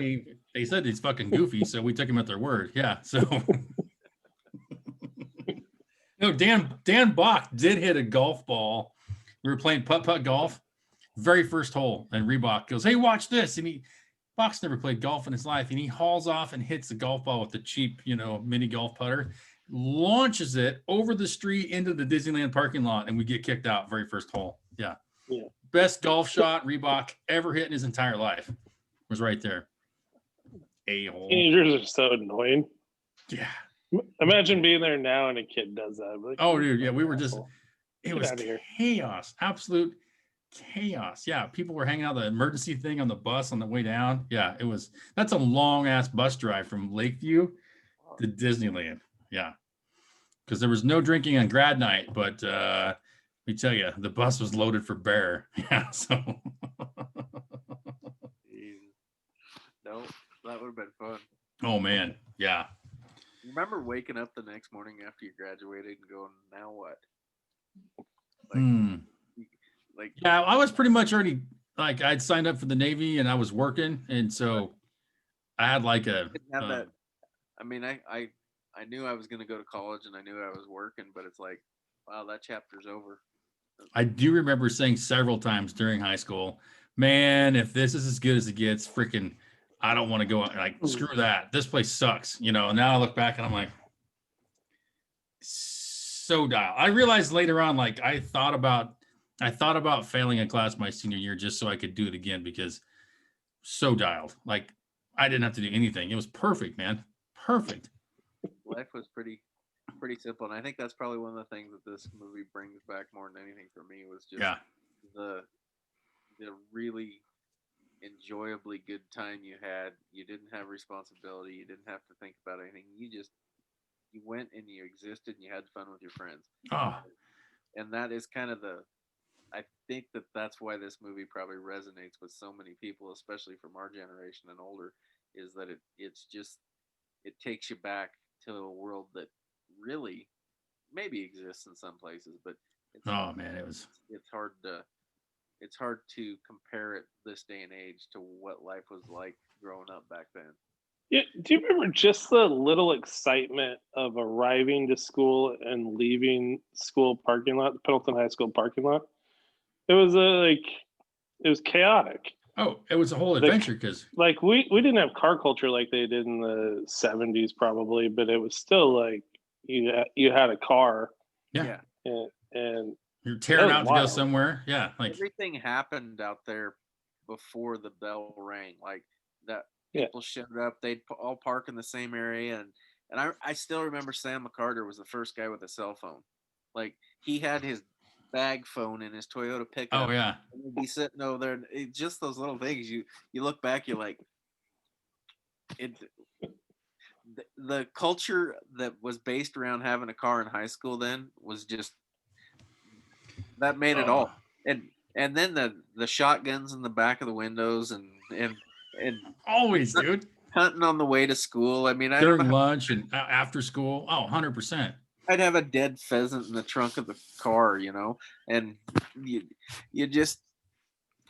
Speaker 1: They said he's fucking goofy, so we took him at their word. Yeah. So no, Dan Bach did hit a golf ball. We were playing putt golf, very first hole, and Reebok goes, "Hey, watch this!" And Bach's never played golf in his life, and he hauls off and hits the golf ball with the cheap, mini golf putter, launches it over the street into the Disneyland parking lot, and we get kicked out very first hole. Yeah. Best golf shot Reebok ever hit in his entire life was right there. A-hole.
Speaker 3: Teenagers are so annoying.
Speaker 1: Yeah.
Speaker 3: Imagine being there now and a kid does that. Like,
Speaker 1: oh, dude. Yeah, we were just, it
Speaker 3: Get
Speaker 1: was
Speaker 3: outta here.
Speaker 1: chaos. Absolute chaos. Yeah. People were hanging out the emergency thing on the bus on the way down. Yeah. That's a long ass bus drive from Lakeview to Disneyland. Yeah. Because there was no drinking on grad night, but let me tell you, the bus was loaded for bear. Yeah. So.
Speaker 2: No, that would have been fun.
Speaker 1: Oh, man. Yeah.
Speaker 2: You remember waking up the next morning after you graduated and going, now what? Like,
Speaker 1: yeah, I was pretty much already, like, I'd signed up for the Navy and I was working. And so I had like a.
Speaker 2: that. I mean, I knew I was going to go to college and I knew I was working, but it's like, wow, that chapter's over.
Speaker 1: I do remember saying several times during high school, man, if this is as good as it gets, freaking, I don't want to go, like, screw that. This place sucks, And now I look back and I'm like, so dialed. I realized later on, like, I thought about failing a class my senior year just so I could do it again, because so dialed. Like, I didn't have to do anything. It was perfect, man. Perfect.
Speaker 2: Life was pretty simple, and I think that's probably one of the things that this movie brings back more than anything for me was just the really enjoyably good time you had. You didn't have responsibility. You didn't have to think about anything. You went and you existed and you had fun with your friends.
Speaker 1: Oh.
Speaker 2: And that is kind of I think that's why this movie probably resonates with so many people, especially from our generation and older, is that it takes you back to a world that really maybe exists in some places, but it's hard to compare it this day and age to what life was like growing up back then.
Speaker 3: Yeah, do you remember just the little excitement of arriving to school and leaving school parking lot, the Pendleton High School parking lot? It was it was chaotic.
Speaker 1: Oh, it was a whole adventure because
Speaker 3: we didn't have car culture like they did in the 70s probably, but it was still like you had a car.
Speaker 1: Yeah.
Speaker 3: And
Speaker 1: you're tearing out to go somewhere. Yeah. Like
Speaker 2: everything happened out there before the bell rang. Like that people showed up, they'd all park in the same area. And I still remember Sam McCarter was the first guy with a cell phone. Like he had his bag phone in his Toyota pickup.
Speaker 1: Oh yeah.
Speaker 2: And he'd be sitting over there, and just those little things. You look back, you're like, the culture that was based around having a car in high school then was just that made it all. And then the shotguns in the back of the windows and
Speaker 1: always, dude.
Speaker 2: Hunting on the way to school. I mean,
Speaker 1: during lunch and after school. Oh, 100%.
Speaker 2: I'd have a dead pheasant in the trunk of the car, and you just,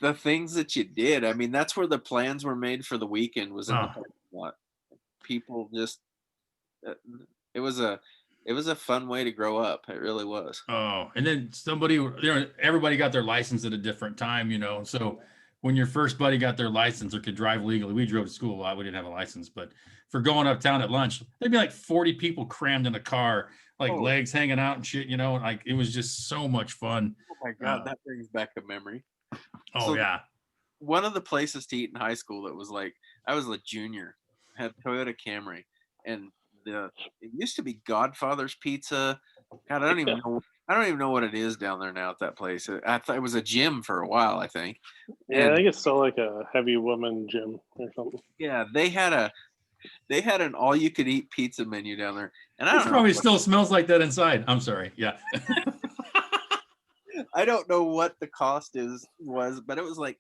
Speaker 2: the things that you did. I mean, that's where the plans were made for the weekend, was in the parking lot. People just, it was a fun way to grow up. It really was.
Speaker 1: Oh, and then everybody got their license at a different time, so when your first buddy got their license or could drive legally, we drove to school a lot. We didn't have a license, but for going uptown at lunch, there'd be like 40 people crammed in a car, like legs hanging out and shit, like it was just so much fun.
Speaker 2: Oh my God, that brings back a memory.
Speaker 1: Oh, so yeah.
Speaker 2: One of the places to eat in high school that was like, I was a junior, had Toyota Camry, and it used to be Godfather's Pizza. God, I don't even know. I don't even know what it is down there now at that place. I thought it was a gym for a while, I think.
Speaker 3: Yeah, I
Speaker 2: And
Speaker 3: think it's still like a heavy woman gym or something.
Speaker 2: yeah, they had an all you could eat pizza menu down there. And I
Speaker 1: It
Speaker 2: don't know.
Speaker 1: probably still smells like that inside. I'm sorry. Yeah.
Speaker 2: I don't know what the cost was, but it was like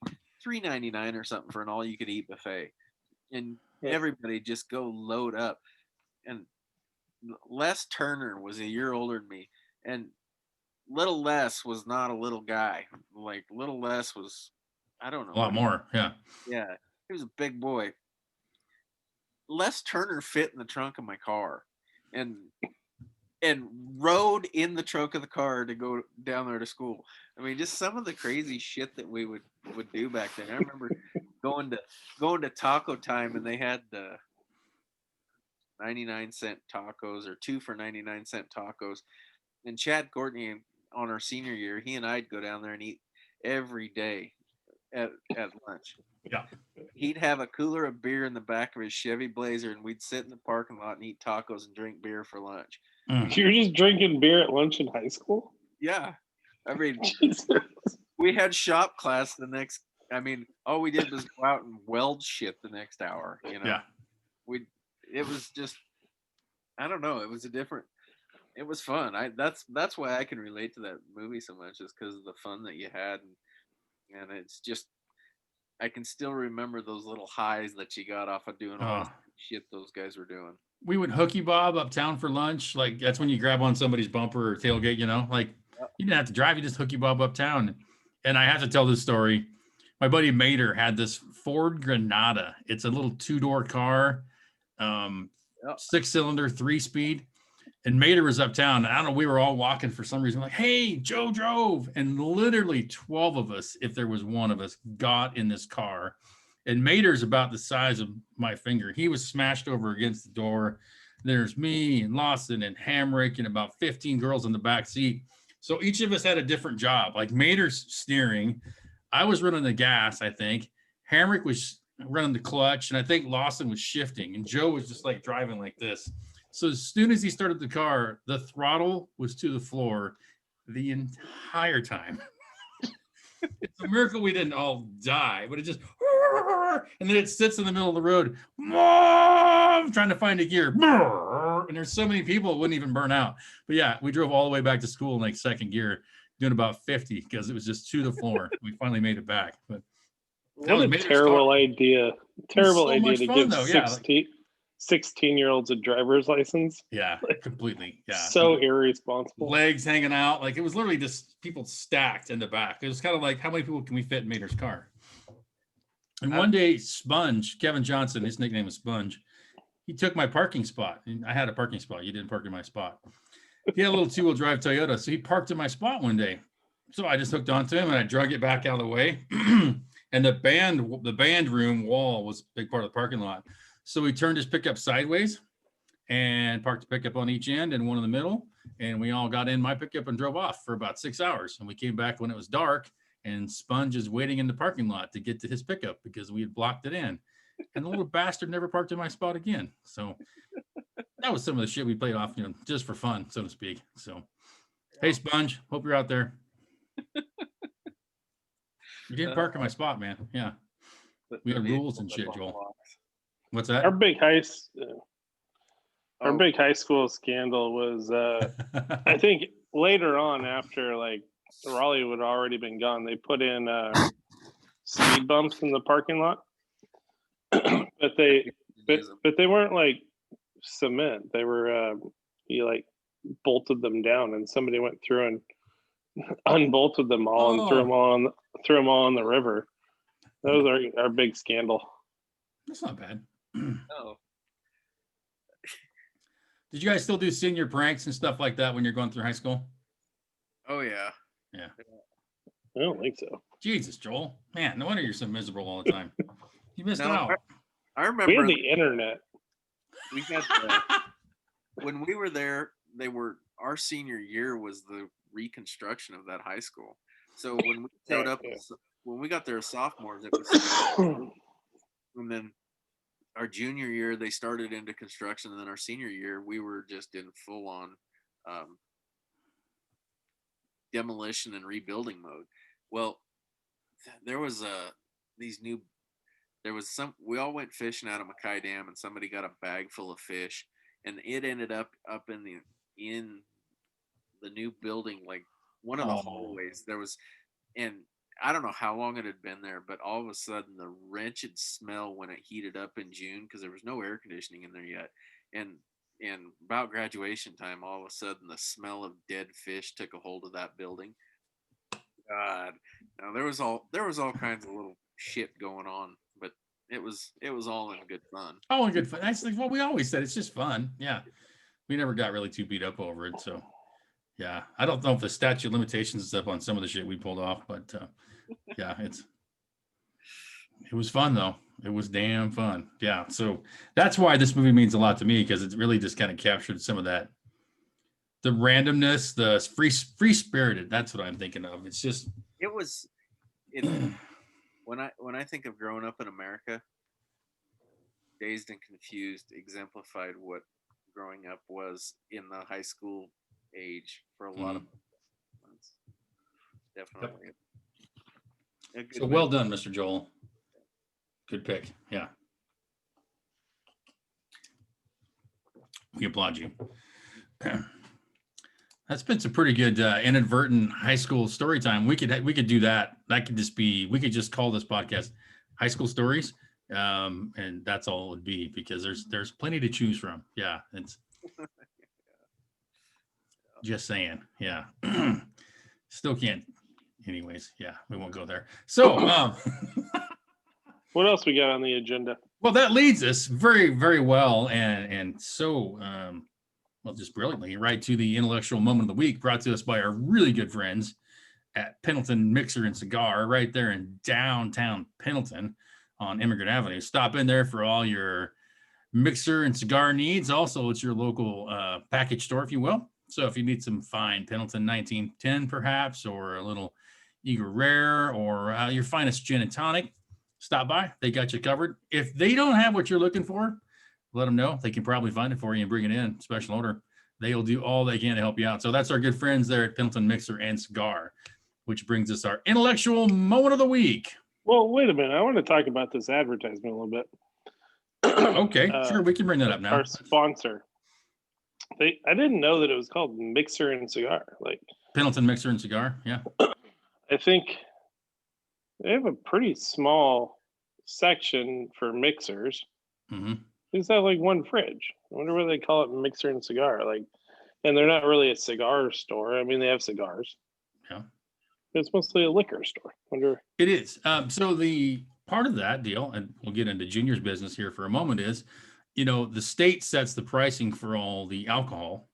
Speaker 2: $3.99 or something for an all you could eat buffet. And
Speaker 3: Yeah.
Speaker 2: everybody just go load up. And Les Turner was a year older than me. And little Les was not a little guy. Like little Les was, I don't know.
Speaker 1: A lot more. Yeah.
Speaker 2: Yeah. He was a big boy. Les Turner fit in the trunk of my car and rode in the trunk of the car to go down there to school. I mean, just some of the crazy shit that we would do back then. I remember going to taco time, and they had the 99-cent tacos or 2 for 99-cent tacos. And Chad Courtney, on our senior year, he and I'd go down there and eat every day at lunch.
Speaker 1: Yeah.
Speaker 2: He'd have a cooler of beer in the back of his Chevy Blazer, and we'd sit in the parking lot and eat tacos and drink beer for lunch.
Speaker 3: You're just drinking beer at lunch in high school?
Speaker 2: Yeah. I mean,
Speaker 3: Jesus.
Speaker 2: we had shop class the next. I mean, all we did was go out and weld shit the next hour. You know,
Speaker 1: Yeah.
Speaker 2: It was just, I don't know. It was it was fun. That's why I can relate to that movie so much, is because of the fun that you had, and it's just, I can still remember those little highs that you got off of doing all this shit those guys were doing.
Speaker 1: We would hooky bob uptown for lunch. Like that's when you grab on somebody's bumper or tailgate, you know, like you didn't have to drive, you just hooky bob uptown. And I have to tell this story. My buddy Mater had this Ford Granada. It's a little 2-door car, 6-cylinder, 3-speed. And Mater was uptown. I don't know, we were all walking for some reason, like, hey, Joe drove. And literally 12 of us, if there was one of us, got in this car. And Mater's about the size of my finger. He was smashed over against the door. There's me and Lawson and Hamrick and about 15 girls in the back seat. So each of us had a different job. Like Mater's steering. I was running the gas, I think. Hamrick was running the clutch. And I think Lawson was shifting. And Joe was just like driving like this. So as soon as he started the car, the throttle was to the floor the entire time. It's a miracle we didn't all die, but it just, and then it sits in the middle of the road, Mom, trying to find a gear. And there's so many people it wouldn't even burn out. But yeah, we drove all the way back to school in like second gear, doing about 50 because it was just to the floor. We finally made it back. But
Speaker 3: what a terrible idea. Terrible idea to give 16-year-olds a driver's license.
Speaker 1: Yeah, completely. Yeah.
Speaker 3: So irresponsible.
Speaker 1: Legs hanging out. Like it was literally just people stacked in the back. It was kind of like, how many people can we fit in Mater's car? And one day, Sponge, Kevin Johnson, his nickname was Sponge, he took my parking spot. And I had a parking spot. You didn't park in my spot. He had a little 2-wheel drive Toyota. So he parked in my spot one day. So I just hooked onto him and I drug it back out of the way. And the band room wall was a big part of the parking lot. So we turned his pickup sideways and parked the pickup on each end and one in the middle. And we all got in my pickup and drove off for about 6 hours. And we came back when it was dark and Sponge is waiting in the parking lot to get to his pickup because we had blocked it in. And the little bastard never parked in my spot again. So that was some of the shit we played off, you know, just for fun, so to speak. So, hey, Sponge, hope you're out there. You didn't park in my spot, man. Yeah. We had rules and shit, Joel. What's that?
Speaker 3: Our big high school scandal was, I think later on after like Raleigh would already been gone, they put in speed bumps in the parking lot, but they weren't like cement. They were you like bolted them down, and somebody went through and unbolted them all and threw them all in the river. That was our big scandal.
Speaker 1: That's not bad.
Speaker 2: No.
Speaker 1: Did you guys still do senior pranks and stuff like that when you're going through high school?
Speaker 2: Oh yeah.
Speaker 1: Yeah.
Speaker 3: I don't think so.
Speaker 1: Jesus, Joel. Man, no wonder you're so miserable all the time. You missed out.
Speaker 2: I remember
Speaker 3: we had the internet.
Speaker 2: We had when we were there, our senior year was the reconstruction of that high school. So when we showed up, when we got there as sophomores, it was, and then our junior year, they started into construction, and then our senior year, we were just in full on demolition and rebuilding mode. Well, there was we all went fishing out of Mackay Dam, and somebody got a bag full of fish, and it ended up in the new building, like one of the hallways. There was, and I don't know how long it had been there, but all of a sudden the wretched smell when it heated up in June, because there was no air conditioning in there yet, and about graduation time, all of a sudden the smell of dead fish took a hold of that building. God, now there was all kinds of little shit going on, but it was all in good fun.
Speaker 1: Oh, good fun. That's like what we always said. It's just fun. Yeah, we never got really too beat up over it. So, yeah, I don't know if the statute of limitations is up on some of the shit we pulled off, but yeah, it was fun though. It was damn fun. Yeah, so that's why this movie means a lot to me, because it really just kind of captured some of that, the randomness, the free spirited. That's what I'm thinking of. It's just
Speaker 2: when I think of growing up in America, Dazed and Confused exemplified what growing up was in the high school age for a lot of months. Definitely.
Speaker 1: Yep. So well done, Mr. Joel. Good pick. Yeah. We applaud you. That's been some pretty good inadvertent high school story time. We could do that. That could just be, we could just call this podcast High School Stories. And that's all it would be, because there's plenty to choose from. Yeah. It's just saying. Yeah. Still can't. Anyways. Yeah. We won't go there. So,
Speaker 3: what else we got on the agenda?
Speaker 1: Well, that leads us very, very well, and so well, just brilliantly, right to the intellectual moment of the week, brought to us by our really good friends at Pendleton Mixer and Cigar, right there in downtown Pendleton on Immigrant Avenue. Stop in there for all your mixer and cigar needs. Also, it's your local package store, if you will. So if you need some fine Pendleton 1910, perhaps, or a little Eagle Rare, or your finest gin and tonic, stop by. They got you covered. If they don't have what you're looking for, let them know. They can probably find it for you and bring it in, special order. They'll do all they can to help you out. So that's our good friends there at Pendleton Mixer and Cigar, which brings us our intellectual moment of the week.
Speaker 3: Well, wait a minute. I want to talk about this advertisement a little bit.
Speaker 1: Okay, sure. We can bring that up now.
Speaker 3: Our sponsor. I didn't know that it was called Mixer and Cigar. Like
Speaker 1: Pendleton Mixer and Cigar. Yeah.
Speaker 3: I think they have a pretty small section for mixers.
Speaker 1: Mm-hmm.
Speaker 3: They just have like one fridge. I wonder why they call it Mixer and Cigar. Like, and they're not really a cigar store. I mean, they have cigars.
Speaker 1: Yeah.
Speaker 3: It's mostly a liquor store. Wonder.
Speaker 1: It is. So the part of that deal, and we'll get into Junior's business here for a moment, is, the state sets the pricing for all the alcohol.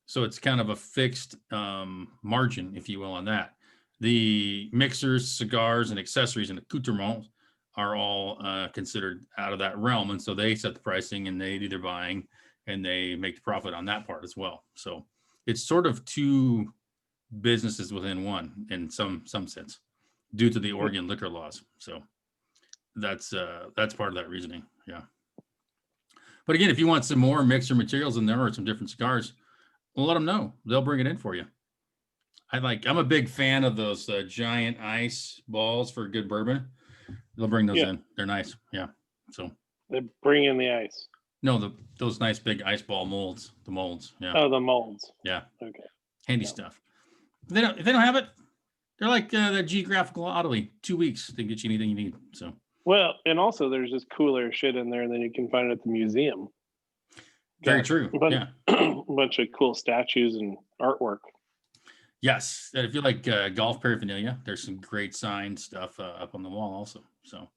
Speaker 1: So it's kind of a fixed margin, if you will, on that. The mixers, cigars, and accessories and accoutrements are all considered out of that realm. And so they set the pricing, and they do their buying, and they make the profit on that part as well. So it's sort of two businesses within one in some sense, due to the Oregon liquor laws. So that's part of that reasoning. Yeah. But again, if you want some more mixer materials in there or some different cigars, we'll let them know. They'll bring it in for you. I'm a big fan of those giant ice balls for good bourbon. They'll bring those in. They're nice. Yeah. So
Speaker 3: they bring in the ice.
Speaker 1: No, those nice big ice ball molds. The molds. Yeah.
Speaker 3: Oh, the molds.
Speaker 1: Yeah.
Speaker 3: Okay.
Speaker 1: Handy stuff. If they don't have it, they're like the geographical oddly. 2 weeks to get you anything you need. So.
Speaker 3: Well, and also there's just cooler shit in there than you can find at the museum.
Speaker 1: Very true. Yeah.
Speaker 3: A bunch of cool statues and artwork.
Speaker 1: Yes, and if you like golf paraphernalia, there's some great signed stuff up on the wall also. So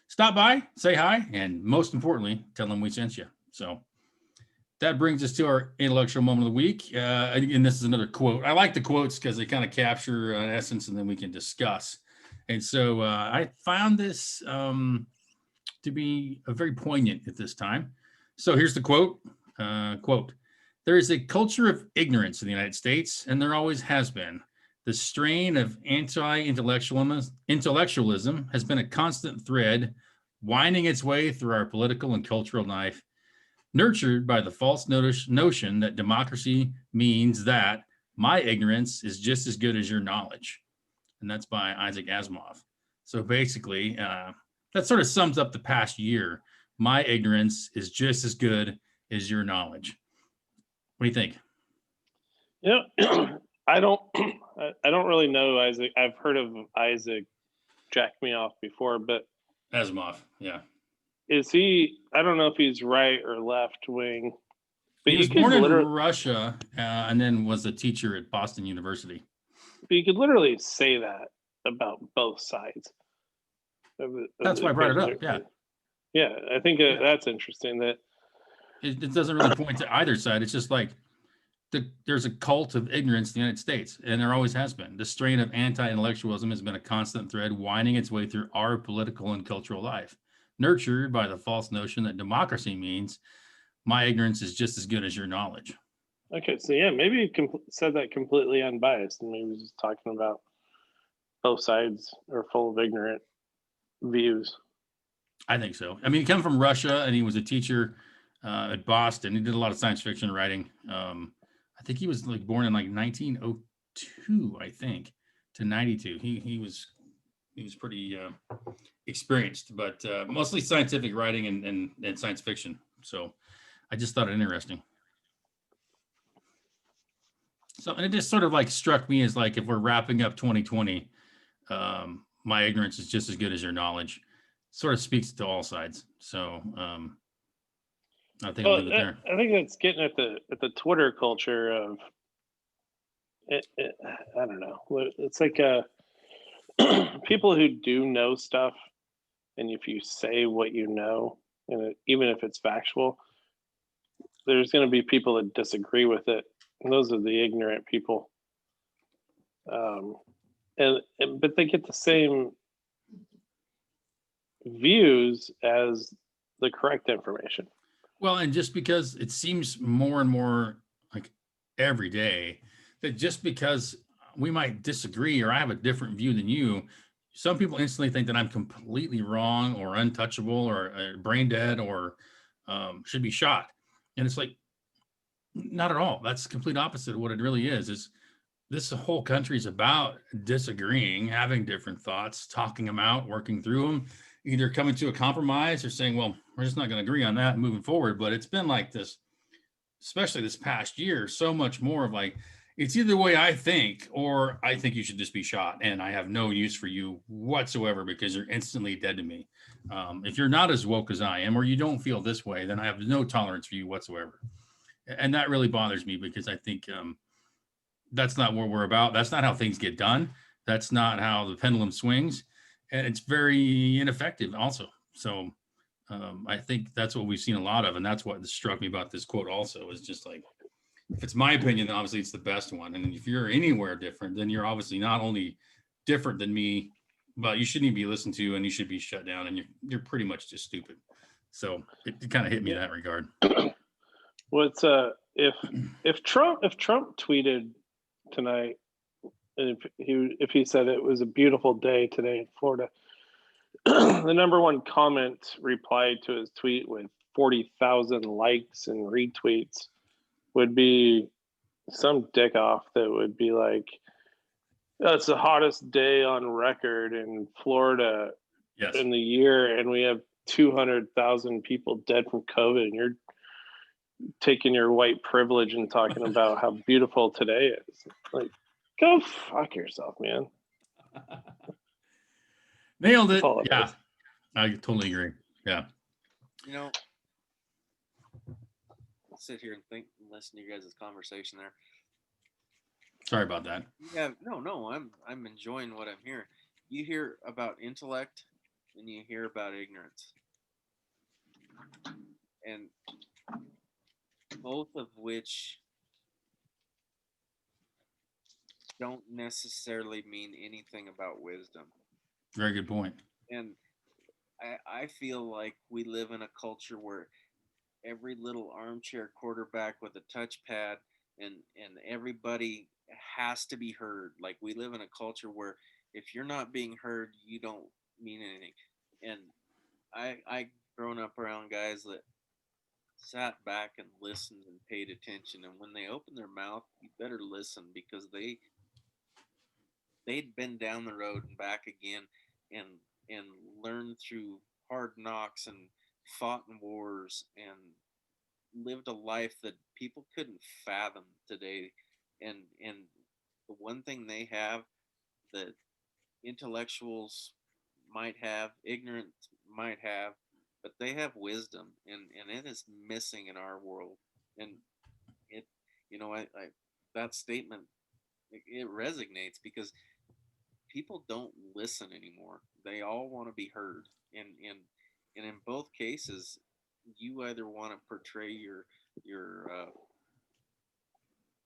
Speaker 1: stop by, say hi, and most importantly, tell them we sent you. So that brings us to our intellectual moment of the week. And this is another quote. I like the quotes because they kind of capture an essence, and then we can discuss. And so I found this to be very poignant at this time. So here's the quote. Quote. There is a culture of ignorance in the United States, and there always has been. The strain of anti-intellectualism has been a constant thread winding its way through our political and cultural life, nurtured by the false notion that democracy means that my ignorance is just as good as your knowledge. And that's by Isaac Asimov. So basically, that sort of sums up the past year. My ignorance is just as good as your knowledge. What do you think?
Speaker 3: I don't really know Isaac. I've heard of Isaac Jack Me Off before, but
Speaker 1: Asimov, yeah.
Speaker 3: is he? I don't know if he's right or left wing. But
Speaker 1: He was born in Russia and then was a teacher at Boston University.
Speaker 3: But you could literally say that about both sides.
Speaker 1: That's why I brought it up. Yeah.
Speaker 3: Yeah, I think that's interesting. That
Speaker 1: it doesn't really point to either side. It's just like there's a cult of ignorance in the United States, and there always has been. The strain of anti-intellectualism has been a constant thread winding its way through our political and cultural life, nurtured by the false notion that democracy means my ignorance is just as good as your knowledge.
Speaker 3: Okay, so yeah, maybe you said that completely unbiased, and maybe just talking about both sides are full of ignorant views.
Speaker 1: I think so. I mean, he came from Russia, and he was a teacher at Boston. He did a lot of science fiction writing. I think he was like born in like 1902, I think, to 92. He was pretty experienced, but mostly scientific writing and science fiction. So I just thought it interesting. So, and it just sort of like struck me as like, if we're wrapping up 2020, my ignorance is just as good as your knowledge. Sort of speaks to all sides. So I think I'll leave it there.
Speaker 3: I think that's getting at the Twitter culture of it, I don't know. It's like people who do know stuff, and if you say what you know, and even if it's factual, there's going to be people that disagree with it. And those are the ignorant people. But they get the same views as the correct information.
Speaker 1: Well, and just because it seems more and more like every day that just because we might disagree or I have a different view than you, some people instantly think that I'm completely wrong or untouchable or brain dead or should be shot. And it's like, not at all. That's the complete opposite of what it really is this whole country is about disagreeing, having different thoughts, talking them out, working through them, either coming to a compromise or saying, well, we're just not going to agree on that and moving forward. But it's been like this, especially this past year, so much more of like, it's either the way I think, or I think you should just be shot. And I have no use for you whatsoever because you're instantly dead to me. If you're not as woke as I am, or you don't feel this way, then I have no tolerance for you whatsoever. And that really bothers me because I think that's not what we're about. That's not how things get done. That's not how the pendulum swings. And it's very ineffective also. So I think that's what we've seen a lot of. And that's what struck me about this quote also is just like, if it's my opinion, then obviously it's the best one. And if you're anywhere different, then you're obviously not only different than me, but you shouldn't even be listened to and you should be shut down and you're pretty much just stupid. So it kind of hit me in that regard.
Speaker 3: Well, it's if Trump tweeted tonight, and if he said it was a beautiful day today in Florida, the number one comment replied to his tweet with 40,000 likes and retweets would be some dick off that would be like, "That's the hottest day on record in Florida in the year, and we have 200,000 people dead from COVID, and you're taking your white privilege and talking about how beautiful today is." Like, go fuck yourself, man.
Speaker 1: Nailed it. Yeah, I totally agree. Yeah.
Speaker 2: You know, I'll sit here and think and listen to you guys' conversation there.
Speaker 1: Sorry about that.
Speaker 2: Yeah, no, I'm enjoying what I'm hearing. You hear about intellect and you hear about ignorance. And both of which don't necessarily mean anything about wisdom.
Speaker 1: Very good point.
Speaker 2: And I feel like we live in a culture where every little armchair quarterback with a touchpad and everybody has to be heard. Like, we live in a culture where if you're not being heard, you don't mean anything. And I grown up around guys that sat back and listened and paid attention, and when they open their mouth, you better listen because they'd been down the road and back again, and and learned through hard knocks and fought in wars and lived a life that people couldn't fathom today. And the one thing they have that intellectuals might have, ignorant might have, but they have wisdom, and it is missing in our world. And it, I that statement, it resonates because people don't listen anymore. They all want to be heard, and in both cases, you either want to portray your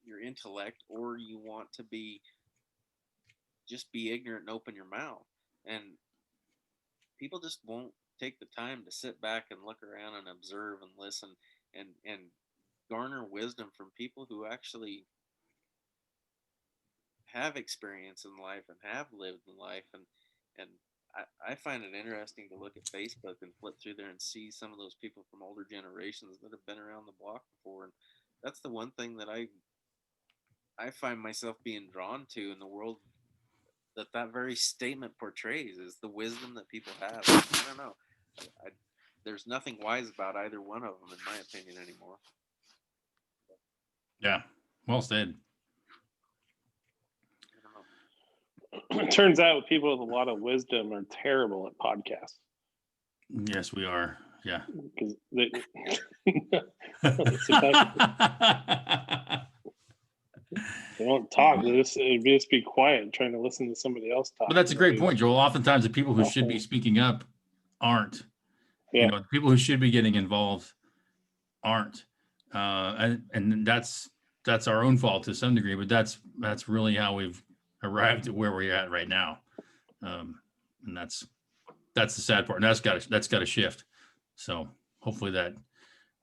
Speaker 2: your intellect, or you want to be ignorant and open your mouth. And people just won't take the time to sit back and look around and observe and listen and garner wisdom from people who actually have experience in life and have lived in life. And I find it interesting to look at Facebook and flip through there and see some of those people from older generations that have been around the block before. And that's the one thing that I find myself being drawn to in the world, that very statement portrays, is the wisdom that people have. I don't know. There's nothing wise about either one of them, in my opinion, anymore.
Speaker 1: Yeah, well said.
Speaker 2: I don't know.
Speaker 3: It turns out people with a lot of wisdom are terrible at podcasts
Speaker 1: Yes, we are. Yeah.
Speaker 3: because they sit back, they won't talk. They just be quiet, trying to listen to somebody else talk.
Speaker 1: But that's a great point, Joel. Oftentimes, the people who should be speaking up aren't.
Speaker 3: Yeah.
Speaker 1: The people who should be getting involved aren't, and that's our own fault to some degree. But that's really how we've arrived at where we're at right now, and that's the sad part. And that's got to shift. So hopefully that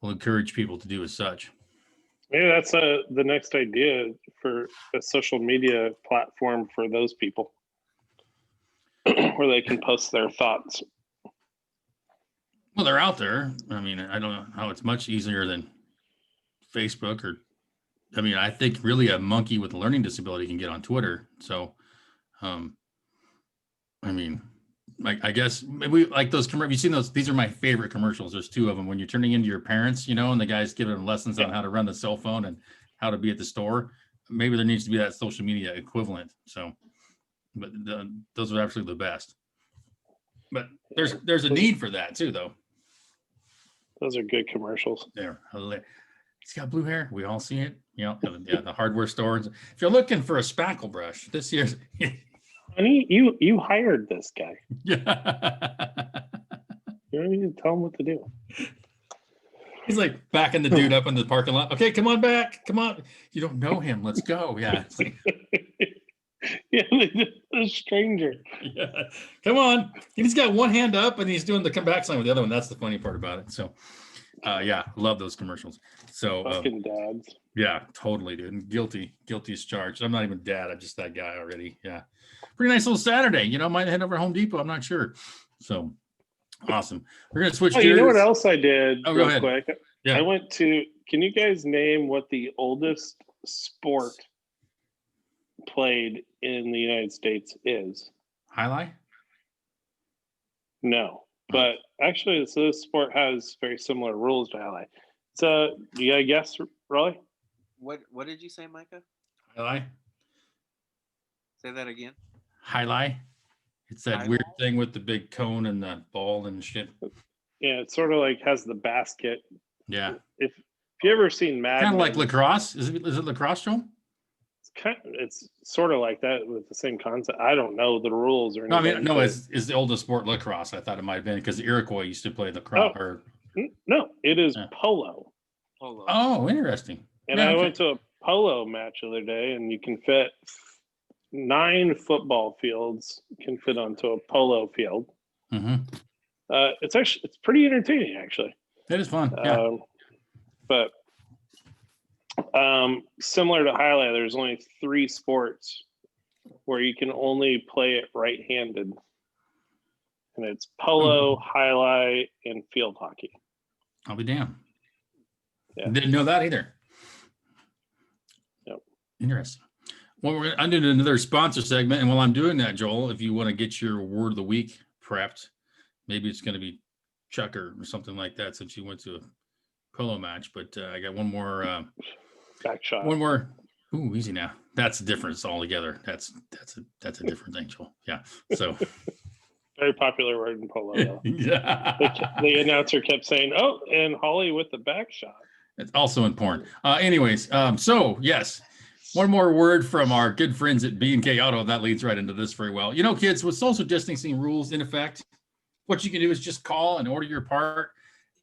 Speaker 1: will encourage people to do as such.
Speaker 3: Maybe that's the next idea for a social media platform for those people, where they can post their thoughts.
Speaker 1: Well, they're out there. I mean, I don't know how it's much easier than Facebook or, I mean, I think really a monkey with a learning disability can get on Twitter. So, I mean, like, I guess we like those commercials. Have you seen those? These are my favorite commercials. There's two of them when you're turning into your parents, and the guy's giving them lessons on how to run the cell phone and how to be at the store. Maybe there needs to be that social media equivalent. So, but those are absolutely the best. But there's a need for that too, though.
Speaker 3: Those are good commercials.
Speaker 1: He's got blue hair. We all see it. The hardware stores. If you're looking for a spackle brush, this year's.
Speaker 3: Honey, you hired this guy.
Speaker 1: Yeah.
Speaker 3: You don't need to tell him what to do.
Speaker 1: He's like backing the dude up in the parking lot. Okay, come on back. Come on. You don't know him. Let's go. Yeah. It's like,
Speaker 3: Yeah, a stranger.
Speaker 1: yeah. Come on. He's got one hand up and he's doing the come back sign with the other one. That's the funny part about it. So, yeah, love those commercials. So,
Speaker 3: fucking dads.
Speaker 1: Yeah, totally, dude. And guilty as charged. I'm not even dad. I'm just that guy already. Yeah. Pretty nice little Saturday. Might head over to Home Depot. I'm not sure. So awesome. We're going to switch gears.
Speaker 3: You know what else I did
Speaker 1: real quick? Yeah.
Speaker 3: I went to, can you guys name what the oldest sport played in the United States is?
Speaker 1: Highlight?
Speaker 3: No, but actually this sport has very similar rules to highlight. So you got a guess, Raleigh?
Speaker 2: What did you say, Micah?
Speaker 1: Highlight?
Speaker 2: Say that again.
Speaker 1: Highlight? It's that weird thing with the big cone and the ball and shit.
Speaker 3: Yeah, it sort of like has the basket.
Speaker 1: Yeah.
Speaker 3: If you ever seen Mad
Speaker 1: kind of
Speaker 3: Men,
Speaker 1: like lacrosse. Is it lacrosse, Joel?
Speaker 3: It's sort of like that with the same concept. I don't know the rules or anything.
Speaker 1: No, it's the oldest sport lacrosse. I thought it might have been because the Iroquois used to play lacrosse.
Speaker 3: No, it is polo.
Speaker 2: Polo.
Speaker 1: Oh, interesting.
Speaker 3: And I went to a polo match the other day, and you can fit 9 football fields can fit onto a polo field.
Speaker 1: Mm-hmm.
Speaker 3: It's pretty entertaining, actually.
Speaker 1: It is fun. Yeah.
Speaker 3: But similar to highlight, there's only 3 sports where you can only play it right-handed, and it's polo, highlight, and field hockey.
Speaker 1: I'll be damned.
Speaker 3: Yeah.
Speaker 1: Didn't know that either.
Speaker 3: Yep.
Speaker 1: Interesting. Well, I'm doing another sponsor segment, and while I'm doing that, Joel, if you want to get your word of the week prepped, maybe it's going to be chucker or something like that, since you went to a polo match. But I got one more.
Speaker 3: Back shot.
Speaker 1: One more. Ooh, easy now. That's a difference altogether. That's a different thing, Joel. Yeah. So.
Speaker 3: Very popular word in polo, though.
Speaker 1: Yeah.
Speaker 3: The announcer kept saying, "Oh, and Holly with the back shot."
Speaker 1: It's also in porn. Anyways, so yes, one more word from our good friends at B&K Auto. That leads right into this very well. You know, kids, with social distancing rules in effect, what you can do is just call and order your part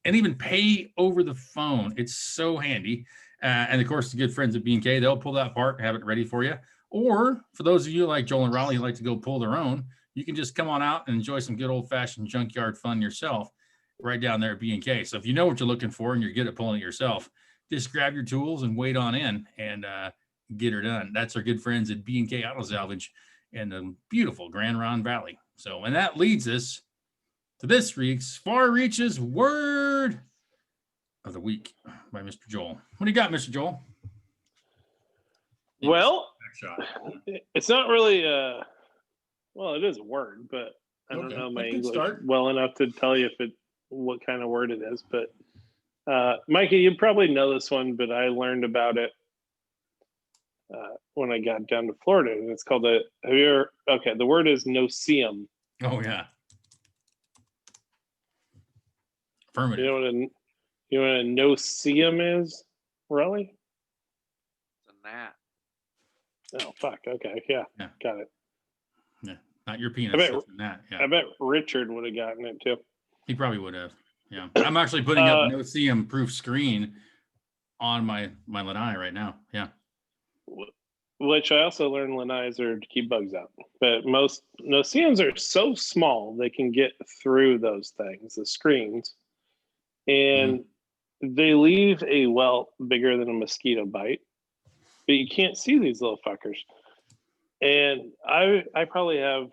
Speaker 1: and even pay over the phone. It's so handy. And of course, the good friends at B&K, they'll pull that part and have it ready for you. Or for those of you like Joel and Raleigh who like to go pull their own, you can just come on out and enjoy some good old-fashioned junkyard fun yourself right down there at B&K. So if you know what you're looking for and you're good at pulling it yourself, just grab your tools and wait on in and get her done. That's our good friends at B&K Auto Salvage in the beautiful Grand Ronde Valley. So, and that leads us to this week's Far Reaches Word of the Week by Mr. Joel. What do you got, Mr. Joel?
Speaker 3: Well, it's not really well, it is a word, but I don't know my English well enough to tell you what kind of word it is. But Micah, you probably know this one, but I learned about it when I got down to Florida, and it's called the word is no-see-um.
Speaker 1: Oh yeah. Affirmative.
Speaker 3: You know what a no-see-um is, Raleigh?
Speaker 2: It's a gnat.
Speaker 3: Oh fuck. Okay, yeah. Got it.
Speaker 1: Yeah, not your penis.
Speaker 3: I bet Richard would have gotten it too.
Speaker 1: He probably would have. Yeah, I'm actually putting up no see-um proof screen on my lanai right now. Yeah,
Speaker 3: which I also learned lanais are to keep bugs out. But most no-see-ums are so small they can get through those things, the screens, and they leave a welt bigger than a mosquito bite. But you can't see these little fuckers. And I probably have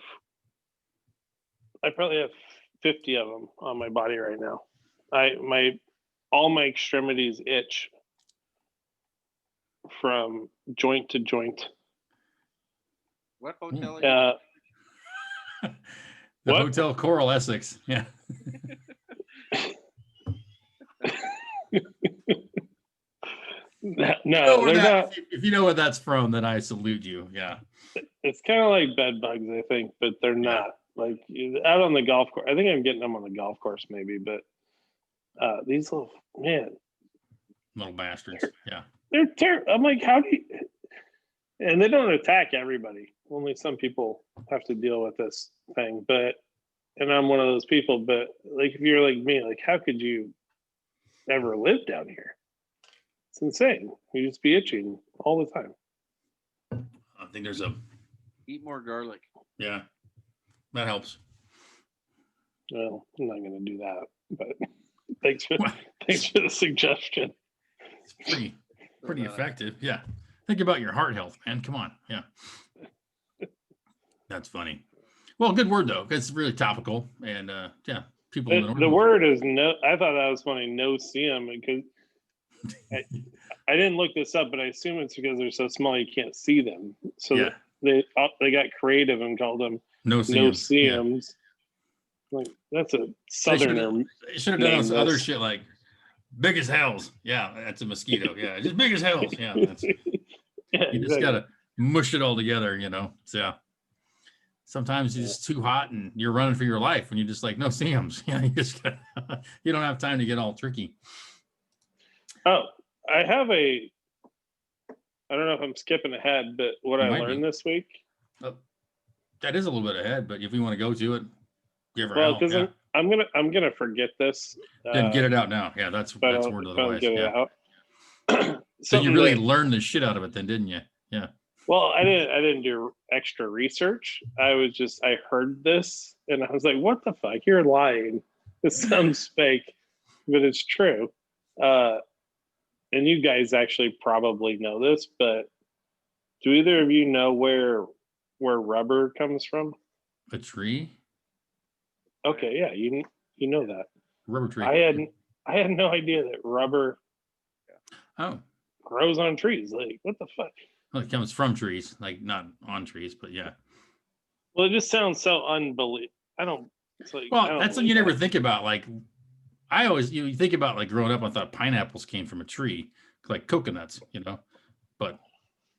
Speaker 3: 50 of them on my body right now. All my extremities itch from joint to joint.
Speaker 2: What hotel are you?
Speaker 1: The Hotel Coral Essex. Yeah.
Speaker 3: No, they're not.
Speaker 1: If you know what that's from, then I salute you. Yeah.
Speaker 3: It's kind of like bed bugs, I think, but they're not. Like out on the golf course. I think I'm getting them on the golf course, maybe, but these little
Speaker 1: bastards. Yeah.
Speaker 3: They're terrible. I'm like, how do you? And they don't attack everybody. Only some people have to deal with this thing. And I'm one of those people. But like, if you're like me, like, how could you ever live down here? It's insane. You just be itching all the time.
Speaker 1: I think there's
Speaker 2: eat more garlic.
Speaker 1: Yeah, that helps.
Speaker 3: Well, I'm not going to do that. But thanks for the suggestion.
Speaker 1: It's pretty effective. Yeah. Think about your heart health, man. Come on. Yeah. That's funny. Well, good word though. It's really topical, and yeah, people.
Speaker 3: The word is no. I thought that was funny. No-see-um, because I didn't look this up, but I assume it's because they're so small you can't see them. So
Speaker 1: yeah.
Speaker 3: They got creative and called them no-see-ums. Yeah. Like that's a southerner.
Speaker 1: They should have done some other shit like big as hells. Yeah, that's a mosquito. Yeah, just big as hells. Yeah, you just gotta mush it all together, you know. So yeah. Sometimes it's just too hot and you're running for your life when you just like no-see-ums. Yeah, you don't have time to get all tricky.
Speaker 3: Oh, I have I don't know if I'm skipping ahead, but what I learned this week.
Speaker 1: That is a little bit ahead, but if we want to go to it, give her
Speaker 3: out. Well, because I'm gonna forget this.
Speaker 1: Then get it out now. Yeah, that's word of the wise. Yeah. So you really learned the shit out of it then, didn't you? Yeah.
Speaker 3: Well, I didn't do extra research. I heard this and I was like, what the fuck? You're lying. This sounds fake, but it's true. And you guys actually probably know this, but do either of you know where rubber comes from?
Speaker 1: A tree?
Speaker 3: Okay, yeah, you know that.
Speaker 1: Rubber tree.
Speaker 3: I had no idea that rubber
Speaker 1: Oh,
Speaker 3: grows on trees. Like, what the fuck?
Speaker 1: well, it comes from trees, like not on trees, but yeah.
Speaker 3: Well, it just sounds so unbelievable. I don't. It's like, I
Speaker 1: Well,
Speaker 3: don't
Speaker 1: that's something
Speaker 3: believe
Speaker 1: you never
Speaker 3: that.
Speaker 1: think about. Like, I always you think about like growing up, I thought pineapples came from a tree, like coconuts, but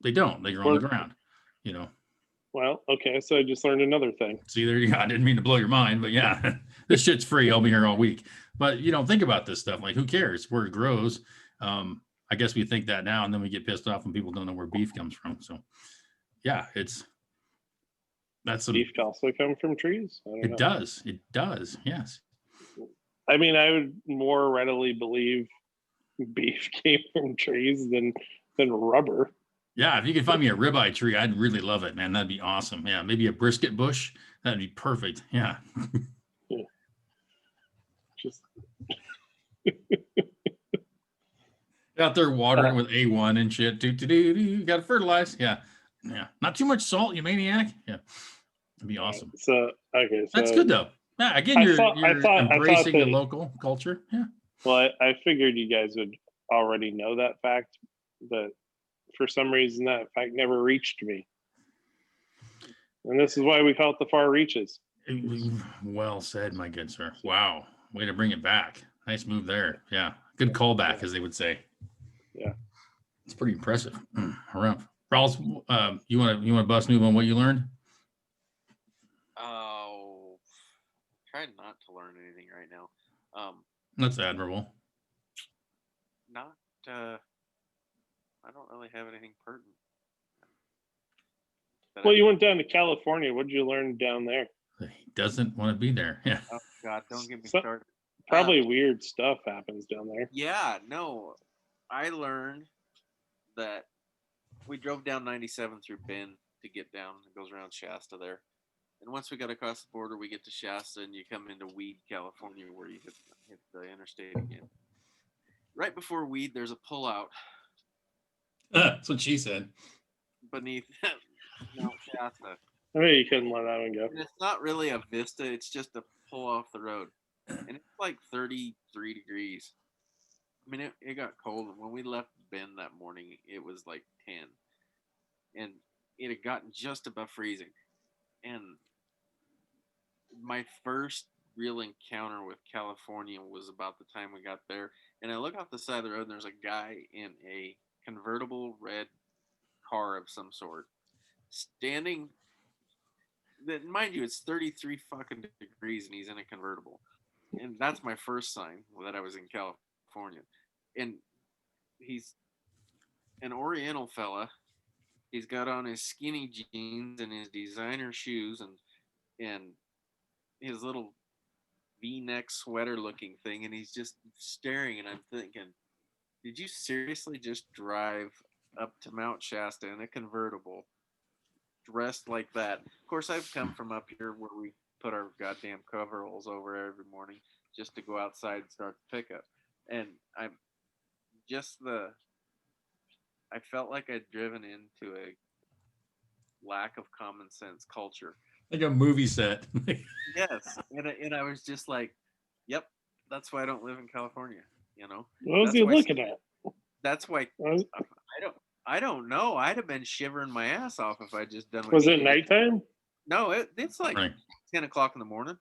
Speaker 1: they don't. They grow on the ground, you know.
Speaker 3: Well, okay, so I just learned another thing.
Speaker 1: See, there you go. I didn't mean to blow your mind, but yeah, this shit's free. I'll be here all week. But you don't think about this stuff. Like, who cares where it grows? I guess we think that now, and then we get pissed off when people don't know where beef comes from. So, yeah, that's some.
Speaker 3: Beef can also come from trees. I don't know.
Speaker 1: It does. It does. Yes.
Speaker 3: I mean, I would more readily believe beef came from trees than rubber.
Speaker 1: Yeah, if you could find me a ribeye tree, I'd really love it, man. That'd be awesome. Yeah, maybe a brisket bush. That'd be perfect. Yeah.
Speaker 3: Just
Speaker 1: Out there watering with A1 and shit. Do. Got to fertilize. Yeah. Yeah. Not too much salt, you maniac. Yeah. That'd be awesome.
Speaker 3: so okay. So
Speaker 1: That's good though. Yeah. Again,
Speaker 3: I
Speaker 1: you're
Speaker 3: thought
Speaker 1: embracing the
Speaker 3: that-
Speaker 1: local culture. Yeah.
Speaker 3: Well, I figured you guys would already know that fact, but for some reason that fact never reached me. And this is why we call it the far reaches.
Speaker 1: Well said, my good sir. Wow. Way to bring it back. Nice move there. Yeah. Good callback, as they would say.
Speaker 3: Yeah.
Speaker 1: It's pretty impressive. Harumph. Rawls, you want to bust move on what you learned?
Speaker 2: Oh, try not to learn anything right now.
Speaker 1: That's admirable.
Speaker 2: Not. I don't really have anything pertinent. But
Speaker 3: Well, you went down to California. What did you learn down there?
Speaker 1: He doesn't want to be there. Yeah.
Speaker 2: Oh God, don't get me
Speaker 3: So-
Speaker 2: started.
Speaker 3: Probably weird stuff happens down there.
Speaker 2: Yeah, no. I learned that we drove down 97 through Bend to get down. It goes around Shasta there. And once we got across the border, we get to Shasta and you come into Weed, California, where you hit the interstate again. Right before Weed, there's a pullout
Speaker 1: That's what she said.
Speaker 2: beneath Mount Shasta.
Speaker 3: I mean, you couldn't let that one go.
Speaker 2: And it's not really a vista, it's just a pull off the road. And it's like 33 degrees. I mean, it got cold. When we left Bend that morning, it was like 10. And it had gotten just above freezing. And my first real encounter with California was about the time we got there. And I look off the side of the road, and there's a guy in a convertible red car of some sort standing. That, mind you, it's 33 fucking degrees, and he's in a convertible. And that's my first sign that I was in California. And he's an Oriental fella. He's got on his skinny jeans and his designer shoes and his little V-neck sweater looking thing, and he's just staring, and I'm thinking, did you seriously just drive up to Mount Shasta in a convertible dressed like that? Of course, I've come from up here where we put our goddamn coveralls over every morning just to go outside and start the pickup. And I felt like I'd driven into a lack of common sense culture.
Speaker 1: Like a movie set.
Speaker 2: Yes. And I was just like, yep, that's why I don't live in California, you know?
Speaker 3: What was
Speaker 2: That's
Speaker 3: he
Speaker 2: why-
Speaker 3: looking at?
Speaker 2: That's why
Speaker 3: Was,
Speaker 2: I don't know. I'd have been shivering my ass off if I just done. what
Speaker 3: was
Speaker 2: he
Speaker 3: it
Speaker 2: did.
Speaker 3: nighttime?
Speaker 2: No, it's like
Speaker 1: Right.
Speaker 2: 10 o'clock in the morning,